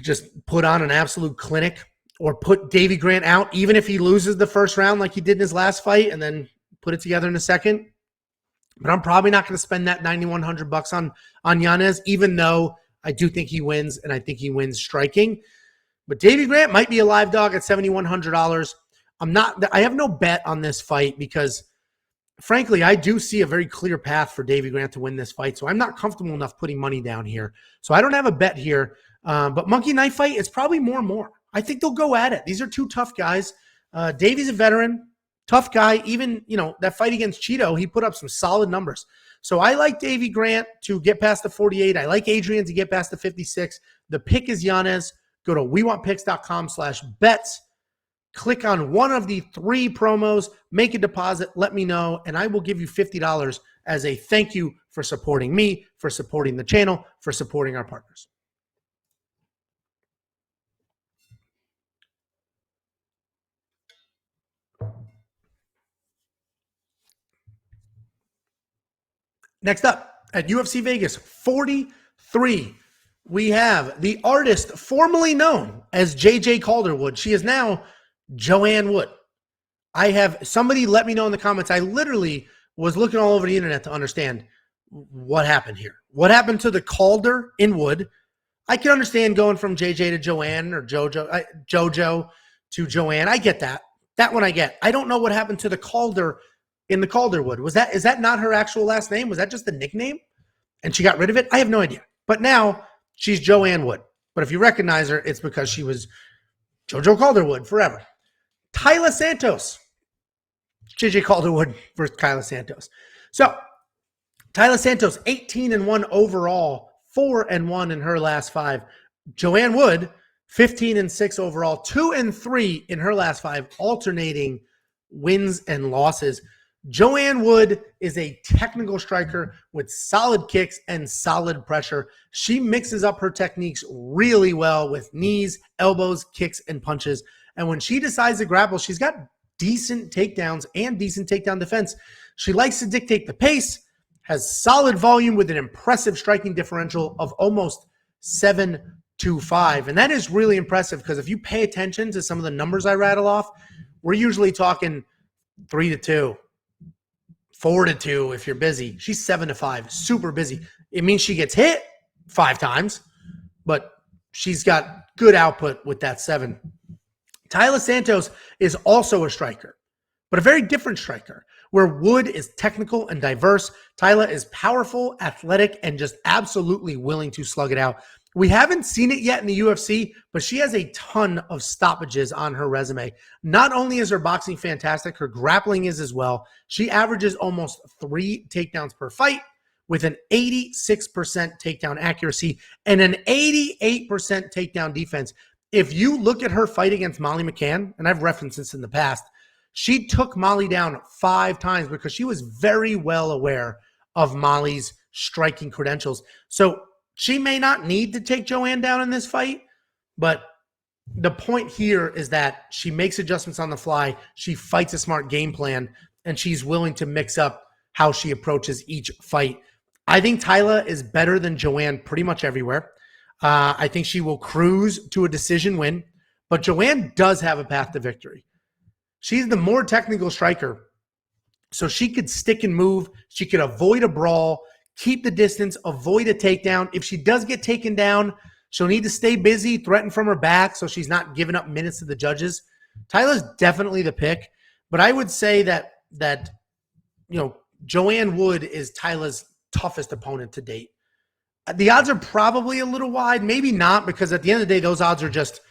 A: just put on an absolute clinic or put Davy Grant out, even if he loses the first round like he did in his last fight, and then put it together in the second. But I'm probably not going to spend that $9,100 on Yanez, even though I do think he wins, and I think he wins striking. But Davy Grant might be a live dog at $7,100. I have no bet on this fight because, frankly, I do see a very clear path for Davy Grant to win this fight. So I'm not comfortable enough putting money down here. So I don't have a bet here. But Monkey Knife fight, it's probably more and more. I think they'll go at it. These are 2 tough guys. Davy's a veteran, tough guy. Even, that fight against Chito, he put up some solid numbers. So I like Davy Grant to get past the 48. I like Adrian to get past the 56. The pick is Yanez. Go to wewantpicks.com/bets. Click on one of the 3 promos, make a deposit, let me know, and I will give you $50 as a thank you for supporting me, for supporting the channel, for supporting our partners. Next up, at UFC Vegas 43, we have the artist formerly known as JJ Calderwood. She is now Joanne Wood. I have somebody let me know in the comments. I literally was looking all over the internet to understand what happened here. What happened to the Calder in Wood? I can understand going from JJ to Joanne or Jojo to Joanne. I get that. That one I get. I don't know what happened to the Calder in the Calderwood. Is that not her actual last name? Was that just the nickname? And she got rid of it? I have no idea. But now she's Joanne Wood. But if you recognize her, it's because she was Jojo Calderwood forever. Taila Santos. JJ Calderwood versus Taila Santos. So Taila Santos, 18-1 overall, 4-1 in her last 5. Joanne Wood, 15-6 overall, 2-3 in her last 5, alternating wins and losses. Joanne Wood is a technical striker with solid kicks and solid pressure. She mixes up her techniques really well with knees, elbows, kicks, and punches. And when she decides to grapple, she's got decent takedowns and decent takedown defense. She likes to dictate the pace, has solid volume with an impressive striking differential of almost 7-5. And that is really impressive because if you pay attention to some of the numbers I rattle off, we're usually talking 3-2. 4-2 if you're busy. She's 7-5, super busy. It means she gets hit 5 times, but she's got good output with that 7. Taila Santos is also a striker, but a very different striker, where Wood is technical and diverse. Taila is powerful, athletic, and just absolutely willing to slug it out. We haven't seen it yet in the UFC, but she has a ton of stoppages on her resume. Not only is her boxing fantastic, her grappling is as well. She averages almost 3 takedowns per fight with an 86% takedown accuracy and an 88% takedown defense. If you look at her fight against Molly McCann, and I've referenced this in the past, she took Molly down 5 times because she was very well aware of Molly's striking credentials. So she may not need to take Joanne down in this fight, but the point here is that she makes adjustments on the fly. She fights a smart game plan, and she's willing to mix up how she approaches each fight. I think Taila is better than Joanne pretty much everywhere. I think she will cruise to a decision win, but Joanne does have a path to victory. She's the more technical striker, so she could stick and move. She could avoid a brawl, keep the distance, avoid a takedown. If she does get taken down, she'll need to stay busy, threaten from her back so she's not giving up minutes to the judges. Taila's definitely the pick, but I would say that Joanne Wood is Taila's toughest opponent to date. The odds are probably a little wide, maybe not, because at the end of the day, those odds are just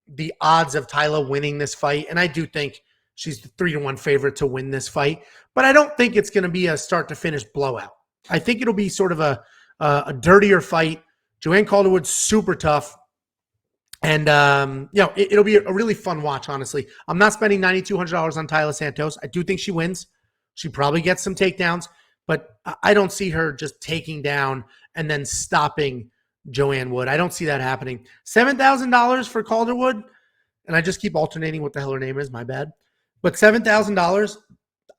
A: the odds of Taila winning this fight, and I do think she's the 3-1 favorite to win this fight, but I don't think it's going to be a start-to-finish blowout. I think it'll be sort of a dirtier fight. Joanne Calderwood's super tough. And, it'll be a really fun watch, honestly. I'm not spending $9,200 on Taila Santos. I do think she wins. She probably gets some takedowns, but I don't see her just taking down and then stopping Joanne Wood. I don't see that happening. $7,000 for Calderwood, and I just keep alternating what the hell her name is. My bad. But $7,000,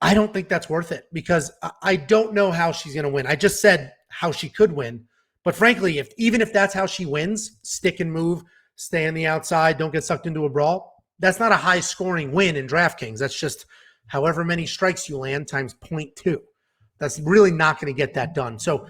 A: I don't think that's worth it because I don't know how she's going to win. I just said how she could win. But frankly, even if that's how she wins, stick and move, stay on the outside, don't get sucked into a brawl, that's not a high-scoring win in DraftKings. That's just however many strikes you land times 0.2. That's really not going to get that done. So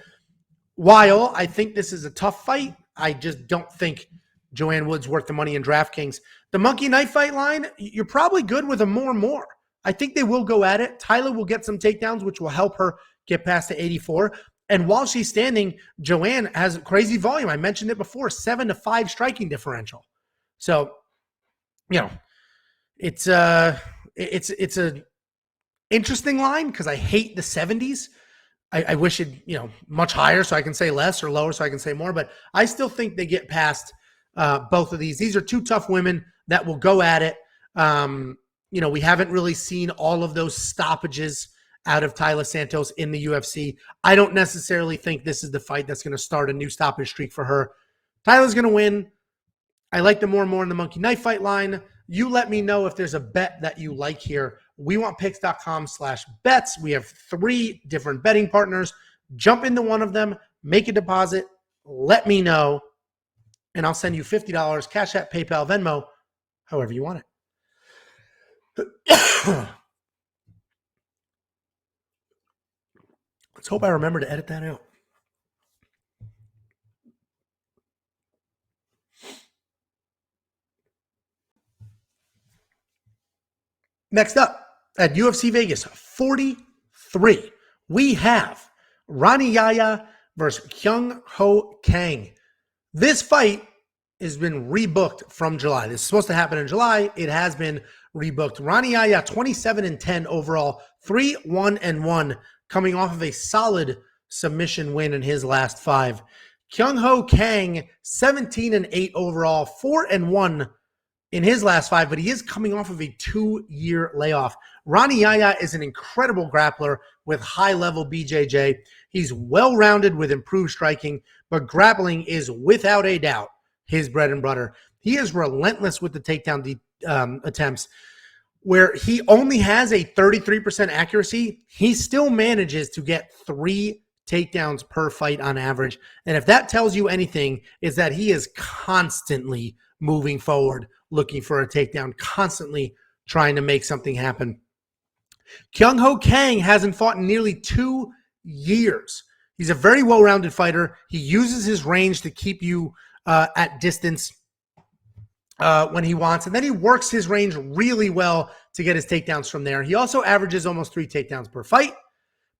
A: while I think this is a tough fight, I just don't think Joanne Wood's worth the money in DraftKings. The Monkey Knife Fight line, you're probably good with a more. I think they will go at it. Taila will get some takedowns, which will help her get past the 84. And while she's standing, Joanne has crazy volume. I mentioned it before, 7-5 striking differential. So, it's a interesting line because I hate the 70s. I wish it, much higher so I can say less, or lower so I can say more, but I still think they get past both of these. These are two tough women that will go at it. We haven't really seen all of those stoppages out of Taila Santos in the UFC. I don't necessarily think this is the fight that's going to start a new stoppage streak for her. Taila's going to win. I like them more and more in the monkey knife fight line. You let me know if there's a bet that you like here. wewantpicks.com/bets. We have 3 different betting partners. Jump into one of them, make a deposit, let me know, and I'll send you $50, Cash App, PayPal, Venmo, however you want it. Let's hope I remember to edit that out. Next up, at UFC Vegas 43, we have Rani Yahya versus Kyung Ho Kang. This fight has been rebooked from July. This is supposed to happen in July. It has been rebooked. Rani Yahya, 27-10 overall, 3-1-1, coming off of a solid submission win in his last 5. Kyung Ho Kang, 17-8 overall, 4-1 in his last 5, but he is coming off of a 2-year layoff. Rani Yahya is an incredible grappler with high-level BJJ. He's well-rounded with improved striking, but grappling is without a doubt his bread and butter. He is relentless with the takedown attempts. Where he only has a 33% accuracy, he still manages to get 3 takedowns per fight on average. And if that tells you anything, is that he is constantly moving forward, looking for a takedown, constantly trying to make something happen. Kyung Ho Kang hasn't fought in nearly 2 years. He's a very well-rounded fighter. He uses his range to keep you at distance when he wants, and then he works his range really well to get his takedowns from there. He also averages almost 3 takedowns per fight,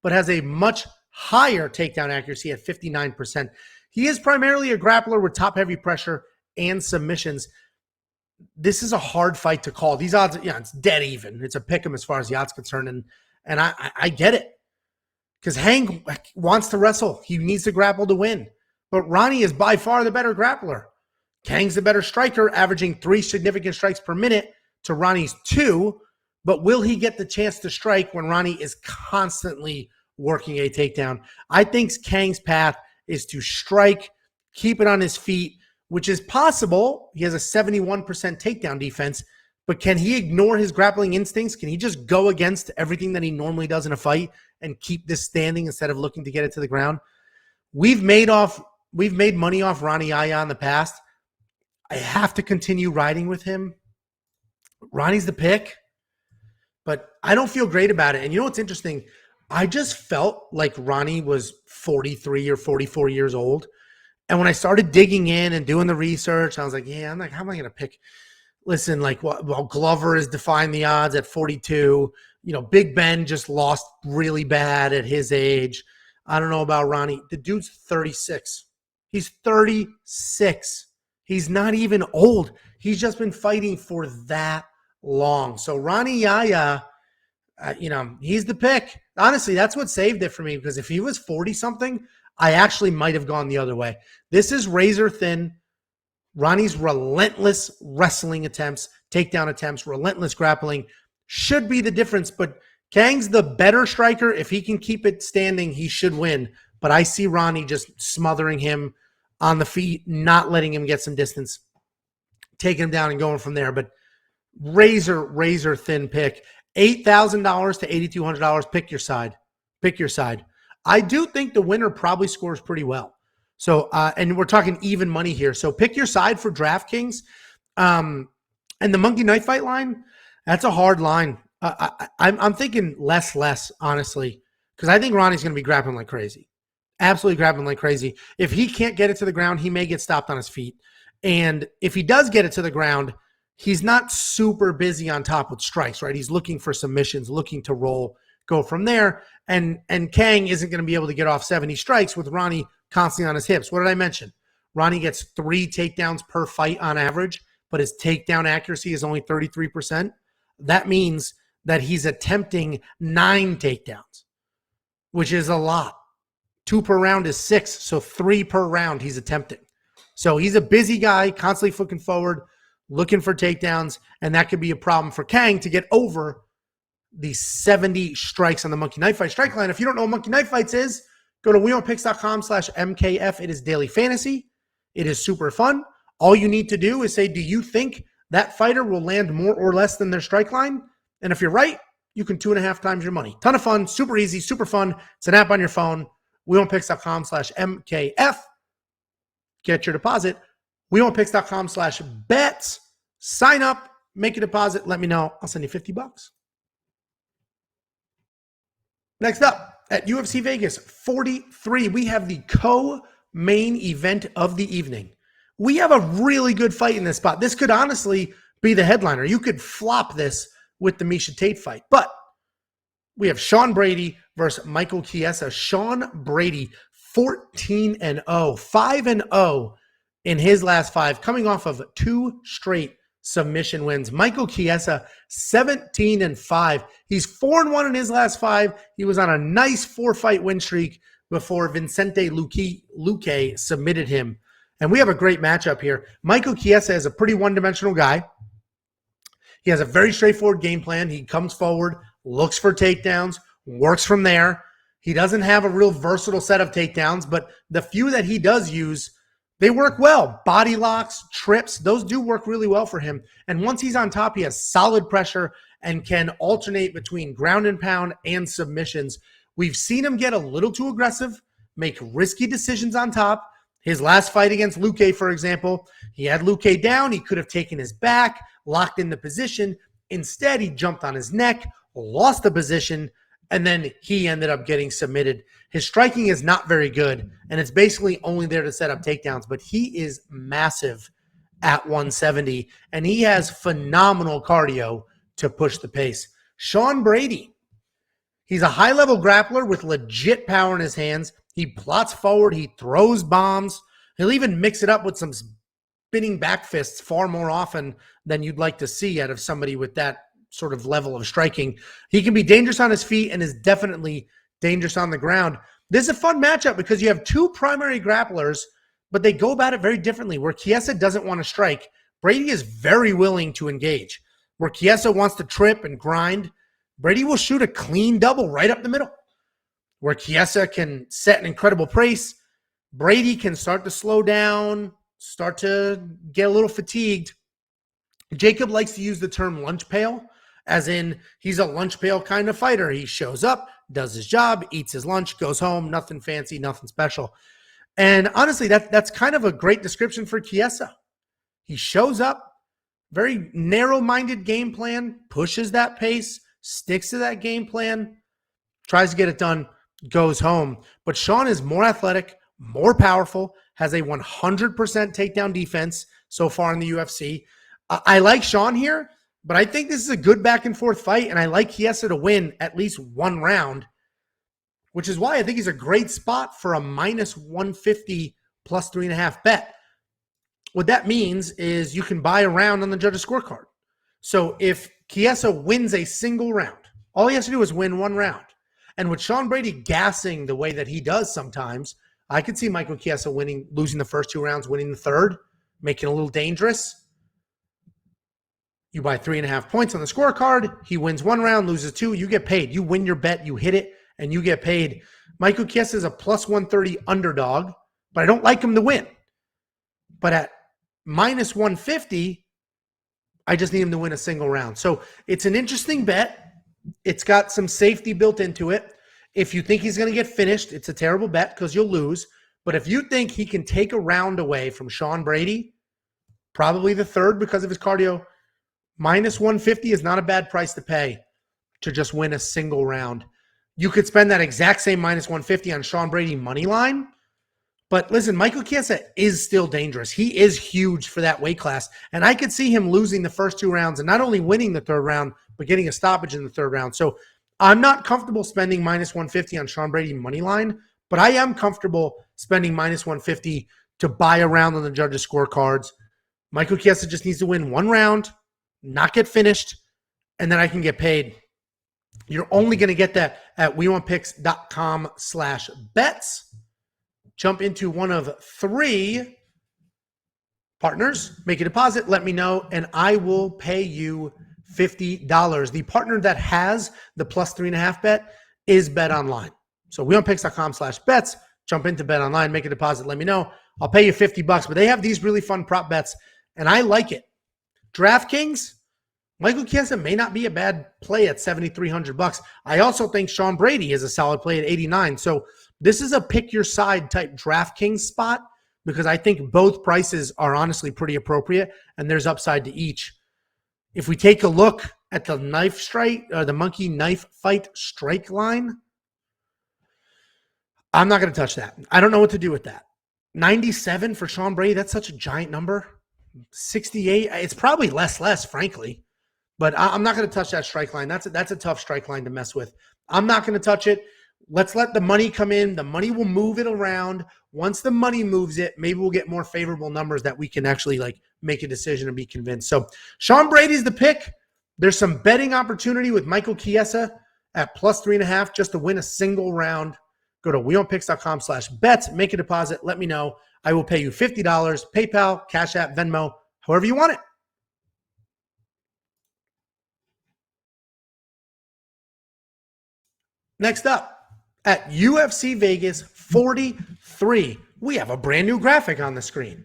A: but has a much higher takedown accuracy at 59%. He is primarily a grappler with top-heavy pressure and submissions. This is a hard fight to call. These odds, it's dead even. It's a pick 'em as far as the odds concerned, and I get it. Because Hang wants to wrestle. He needs to grapple to win. But Ronnie is by far the better grappler. Kang's the better striker, averaging 3 significant strikes per minute to Ronnie's 2. But will he get the chance to strike when Ronnie is constantly working a takedown? I think Kang's path is to strike, keep it on his feet, which is possible. He has a 71% takedown defense. But can he ignore his grappling instincts? Can he just go against everything that he normally does in a fight and keep this standing instead of looking to get it to the ground? We've made money off Rani Yahya in the past. I have to continue riding with him. Ronnie's the pick, but I don't feel great about it. And you know what's interesting? I just felt like Ronnie was 43 or 44 years old. And when I started digging in and doing the research, I was like, how am I going to pick? Listen, Glover is defying the odds at 42. Big Ben just lost really bad at his age. I don't know about Ronnie. The dude's 36. He's 36. He's not even old. He's just been fighting for that long. So Rani Yahya, he's the pick. Honestly, that's what saved it for me, because if he was 40-something, I actually might have gone the other way. This is razor thin. Ronnie's relentless wrestling attempts, takedown attempts, relentless grappling should be the difference. But Kang's the better striker. If he can keep it standing, he should win. But I see Ronnie just smothering him on the feet, not letting him get some distance, taking him down and going from there. But razor thin pick. $8,000 to $8,200. Pick your side. Pick your side. I do think the winner probably scores pretty well. So, and we're talking even money here. So pick your side for DraftKings. And the monkey knife fight line, that's a hard line. I'm thinking less, honestly, because I think Ronnie's going to be grappling like crazy. Absolutely grappling like crazy. If he can't get it to the ground, he may get stopped on his feet. And if he does get it to the ground, he's not super busy on top with strikes, right? He's looking for submissions, looking to roll, go from there. And Kang isn't going to be able to get off 70 strikes with Ronnie constantly on his hips. What did I mention? Ronnie gets 3 takedowns per fight on average, but his takedown accuracy is only 33%. That means that he's attempting 9 takedowns, which is a lot. 2 per round is 6, so 3 per round he's attempting. So he's a busy guy, constantly looking forward, looking for takedowns, and that could be a problem for Qileng to get over the 70 strikes on the Monkey Knife Fight strike line. If you don't know what Monkey Knife Fights is, go to wewantpicks.com/MKF. It is daily fantasy. It is super fun. All you need to do is say, do you think that fighter will land more or less than their strike line? And if you're right, you can 2.5 times your money. Ton of fun, super easy, super fun. It's an app on your phone. wewantpicks.com/MKF. Get your deposit. wewantpicks.com/bets. Sign up, make a deposit. Let me know. I'll send you $50. Next up, at UFC Vegas 43, we have the co-main event of the evening. We have a really good fight in this spot. This could honestly be the headliner. You could flop this with the Miesha Tate fight. But we have Sean Brady versus Michael Chiesa. Sean Brady, 14-0, 5-0 in his last 5, coming off of 2 straight submission wins. Michael Chiesa, 17-5. He's 4-1 in his last 5. He was on a nice 4-fight win streak before Vicente Luque submitted him. And we have a great matchup here. Michael Chiesa is a pretty one-dimensional guy. He has a very straightforward game plan. He comes forward, looks for takedowns, works from there. He doesn't have a real versatile set of takedowns, but the few that he does use, they work well. Body locks, trips, those do work really well for him. And once he's on top, he has solid pressure and can alternate between ground and pound and submissions. We've seen him get a little too aggressive, make risky decisions on top. His last fight against Luque, for example, he had Luque down. He could have taken his back, locked in the position. Instead, he jumped on his neck, lost the position, and then he ended up getting submitted. His striking is not very good, and it's basically only there to set up takedowns, but he is massive at 170, and he has phenomenal cardio to push the pace. Sean Brady, he's a high-level grappler with legit power in his hands. He plots forward. He throws bombs. He'll even mix it up with some spinning back fists far more often than you'd like to see out of somebody with that sort of level of striking. He can be dangerous on his feet and is definitely dangerous on the ground. This is a fun matchup because you have 2 primary grapplers, but they go about it very differently. Where Chiesa doesn't want to strike, Brady is very willing to engage. Where Chiesa wants to trip and grind, Brady will shoot a clean double right up the middle. Where Chiesa can set an incredible pace, Brady can start to slow down, start to get a little fatigued. Jacob likes to use the term lunch pail, as in he's a lunch pail kind of fighter. He shows up, does his job, eats his lunch, goes home, nothing fancy, nothing special. And honestly, that's kind of a great description for Chiesa. He shows up, very narrow-minded game plan, pushes that pace, sticks to that game plan, tries to get it done, goes home. But Sean is more athletic, more powerful, has a 100% takedown defense so far in the UFC. I like Sean here, but I think this is a good back-and-forth fight, and I like Chiesa to win at least 1 round, which is why I think he's a great spot for a -150 plus 3.5 bet. What that means is you can buy a round on the judge's scorecard. So if Chiesa wins a single round, all he has to do is win 1 round. And with Sean Brady gassing the way that he does sometimes, I could see Michael Chiesa losing the first 2 rounds, winning the third, making it a little dangerous. You buy 3.5 points on the scorecard. He wins 1 round, loses 2. You get paid. You win your bet, you hit it, and you get paid. Michael Chiesa is a plus 130 underdog, but I don't like him to win. But at -150, I just need him to win a single round. So it's an interesting bet. It's got some safety built into it. If you think he's going to get finished, it's a terrible bet because you'll lose. But if you think he can take a round away from Sean Brady, probably the third because of his cardio, -150 is not a bad price to pay to just win a single round. You could spend that exact same -150 on Sean Brady money line. But listen, Michael Chiesa is still dangerous. He is huge for that weight class. And I could see him losing the first 2 rounds and not only winning the 3rd round, but getting a stoppage in the 3rd round. So I'm not comfortable spending -150 on Sean Brady money line, but I am comfortable spending -150 to buy a round on the judges' scorecards. Michael Chiesa just needs to win 1 round, not get finished, and then I can get paid. You're only going to get that at wewantpicks.com/bets. Jump into one of 3 partners, make a deposit, let me know, and I will pay you $50. The partner that has the plus 3.5 bet is BetOnline. So wewantpicks.com/bets, jump into BetOnline, make a deposit, let me know. I'll pay you $50, but they have these really fun prop bets, and I like it. DraftKings, Michael Chiesa may not be a bad play at $7,300. I also think Sean Brady is a solid play at 89. So this is a pick your side type DraftKings spot because I think both prices are honestly pretty appropriate and there's upside to each. If we take a look at the knife strike or the monkey knife fight strike line, I'm not going to touch that. I don't know what to do with that. 97 for Sean Brady, that's such a giant number. 68, it's probably less, frankly. But I'm not going to touch that strike line. That's a tough strike line to mess with. I'm not going to touch it. Let's let the money come in. The money will move it around. Once the money moves it, maybe we'll get more favorable numbers that we can actually like make a decision and be convinced. So Sean Brady's the pick. There's some betting opportunity with Michael Chiesa at plus 3.5 just to win a single round. Go to wewantpicks.com/bets, make a deposit. Let me know. I will pay you $50, PayPal, Cash App, Venmo, however you want it. Next up, at UFC Vegas 43, we have a brand new graphic on the screen.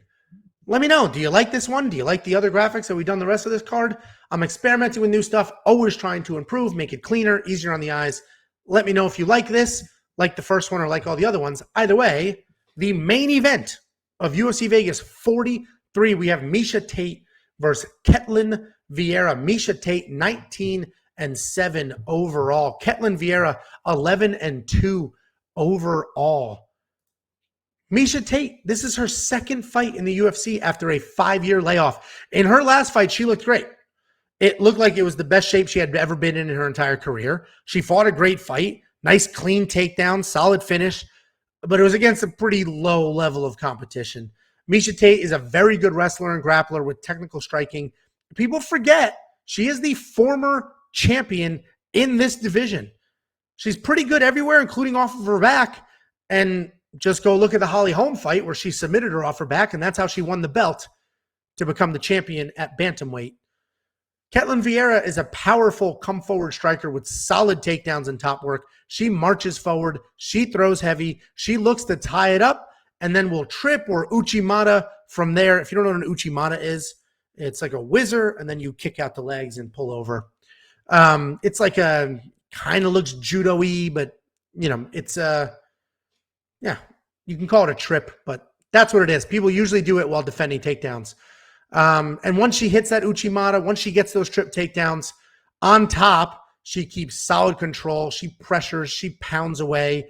A: Let me know. Do you like this one? Do you like the other graphics? Have we done the rest of this card? I'm experimenting with new stuff, always trying to improve, make it cleaner, easier on the eyes. Let me know if you like this, like the first one, or like all the other ones. Either way, the main event of UFC Vegas 43, we have Miesha Tate versus Ketlen Vieira. Miesha Tate, 19-7 overall. Ketlen Vieira, 11-2 overall. Miesha Tate, this is her second fight in the UFC after a 5-year layoff. In her last fight, she looked great. It looked like it was the best shape she had ever been in her entire career. She fought a great fight, nice clean takedown, solid finish, but it was against a pretty low level of competition. Miesha Tate is a very good wrestler and grappler with technical striking. People forget she is the former champion in this division. She's pretty good everywhere, including off of her back. And just go look at the Holly Holm fight where she submitted her off her back, and that's how she won the belt to become the champion at bantamweight. Ketlen Vieira is a powerful come-forward striker with solid takedowns and top work. She marches forward. She throws heavy. She looks to tie it up and then will trip or uchimata from there. If you don't know what an uchimata is, it's like a whizzer, and then you kick out the legs and pull over. It's like a kind of looks judo-y, but, you know, it's yeah, you can call it a trip, but that's what it is. People usually do it while defending takedowns. And once she hits that uchimata, once she gets those trip takedowns on top, she keeps solid control. She pressures, she pounds away,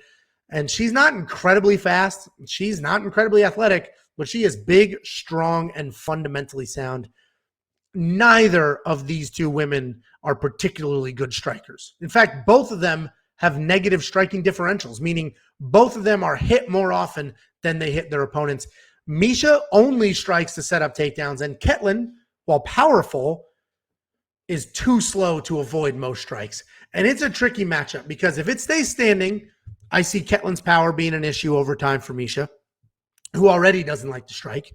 A: and she's not incredibly fast. She's not incredibly athletic, but she is big, strong, and fundamentally sound. Neither of these two women are particularly good strikers. In fact, both of them have negative striking differentials, meaning both of them are hit more often than they hit their opponents. Miesha only strikes to set up takedowns, and Ketlen, while powerful, is too slow to avoid most strikes. And it's a tricky matchup because if it stays standing, I see Ketlen's power being an issue over time for Miesha, who already doesn't like to strike.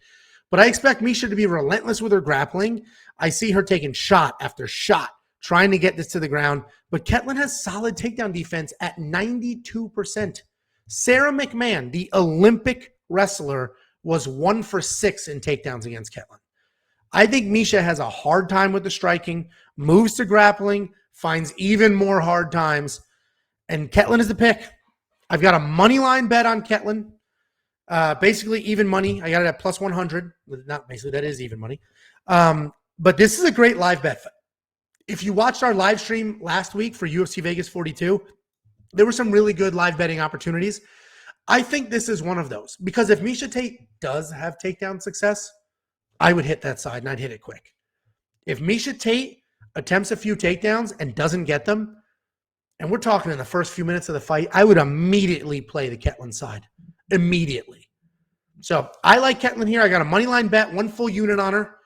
A: But I expect Miesha to be relentless with her grappling. I see her taking shot after shot, trying to get this to the ground. But Ketlen has solid takedown defense at 92%. Sarah McMahon, the Olympic wrestler, was 1 for 6 in takedowns against Ketlen. I think Miesha has a hard time with the striking, moves to grappling, finds even more hard times, and Ketlen is the pick. I've got a money line bet on Ketlen. Basically even money. I got it at plus 100. Not basically, that is even money. But this is a great live bet. If you watched our live stream last week for UFC Vegas 42, there were some really good live betting opportunities. I think this is one of those because if Miesha Tate does have takedown success, I would hit that side and I'd hit it quick. If Miesha Tate attempts a few takedowns and doesn't get them, and we're talking in the first few minutes of the fight, I would immediately play the Ketlen side. Immediately. So I like Ketlen here. I got a money line bet, 1 full unit on her.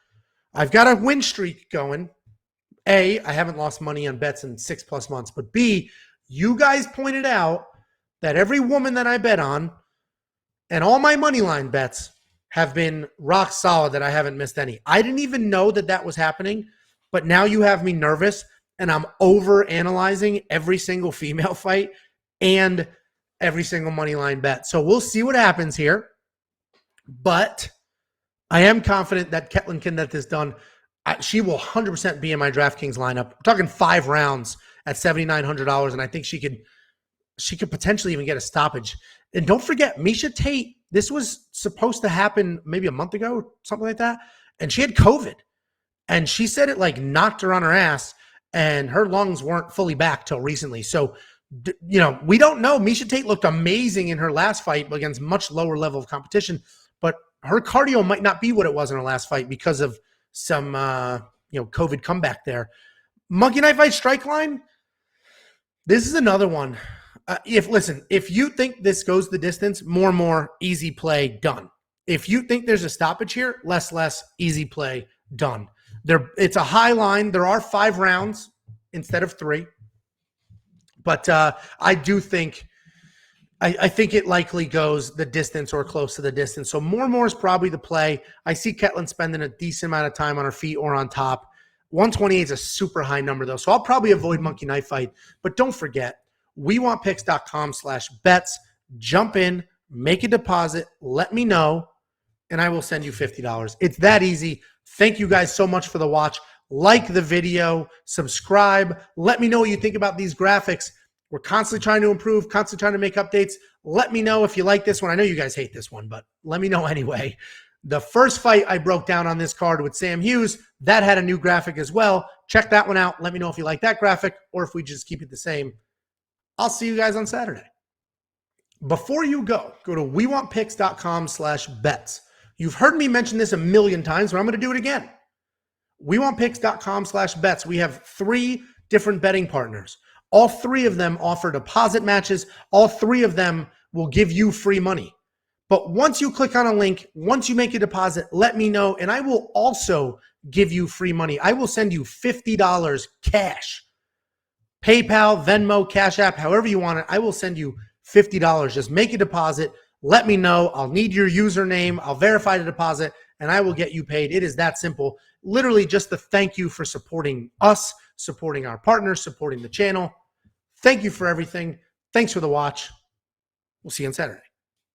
A: I've got a win streak going. A, I haven't lost money on bets in 6+ months, but B, you guys pointed out that every woman that I bet on and all my money line bets have been rock solid, that I haven't missed any. I didn't even know that that was happening, but now you have me nervous, and I'm over analyzing every single female fight and every single money line bet. So we'll see what happens here, but I am confident that Ketlen can get this done. She will 100% be in my DraftKings lineup. We're talking 5 rounds at $7,900, and I think she could potentially even get a stoppage. And don't forget, Miesha Tate, this was supposed to happen maybe a month ago, something like that, and she had COVID. And she said it like knocked her on her ass, and her lungs weren't fully back till recently. So, you know, we don't know. Miesha Tate looked amazing in her last fight against much lower level of competition, but her cardio might not be what it was in her last fight because of some, COVID comeback there. Monkey Knife Fight Strike Line, this is another one. If you think this goes the distance, more, easy play, done. If you think there's a stoppage here, less, easy play, done. It's a high line. There are 5 rounds instead of 3. But I do think I think it likely goes the distance or close to the distance. So more is probably the play. I see Ketlen spending a decent amount of time on her feet or on top. 128 is a super high number, though. So I'll probably avoid Monkey Knife Fight. But don't forget, wewantpicks.com/bets. Jump in, make a deposit, let me know, and I will send you $50. It's that easy. Thank you guys so much for the watch. Like the video, subscribe. Let me know what you think about these graphics. We're constantly trying to improve, constantly trying to make updates. Let me know if you like this one. I know you guys hate this one, but let me know anyway. The first fight I broke down on this card with Sam Hughes, that had a new graphic as well. Check that one out. Let me know if you like that graphic or if we just keep it the same. I'll see you guys on Saturday. Before you go to wewantpicks.com/bets. You've heard me mention this a million times, but I'm going to do it again. wewantpicks.com/bets. We have 3 different betting partners. All 3 of them offer deposit matches. All 3 of them will give you free money. But once you click on a link, once you make a deposit, let me know, and I will also give you free money. I will send you $50 cash. PayPal, Venmo, Cash App, however you want it. I will send you $50. Just make a deposit. Let me know. I'll need your username. I'll verify the deposit, and I will get you paid. It is that simple. Literally just to thank you for supporting us, supporting our partners, supporting the channel. Thank you for everything. Thanks for the watch. We'll see you on Saturday.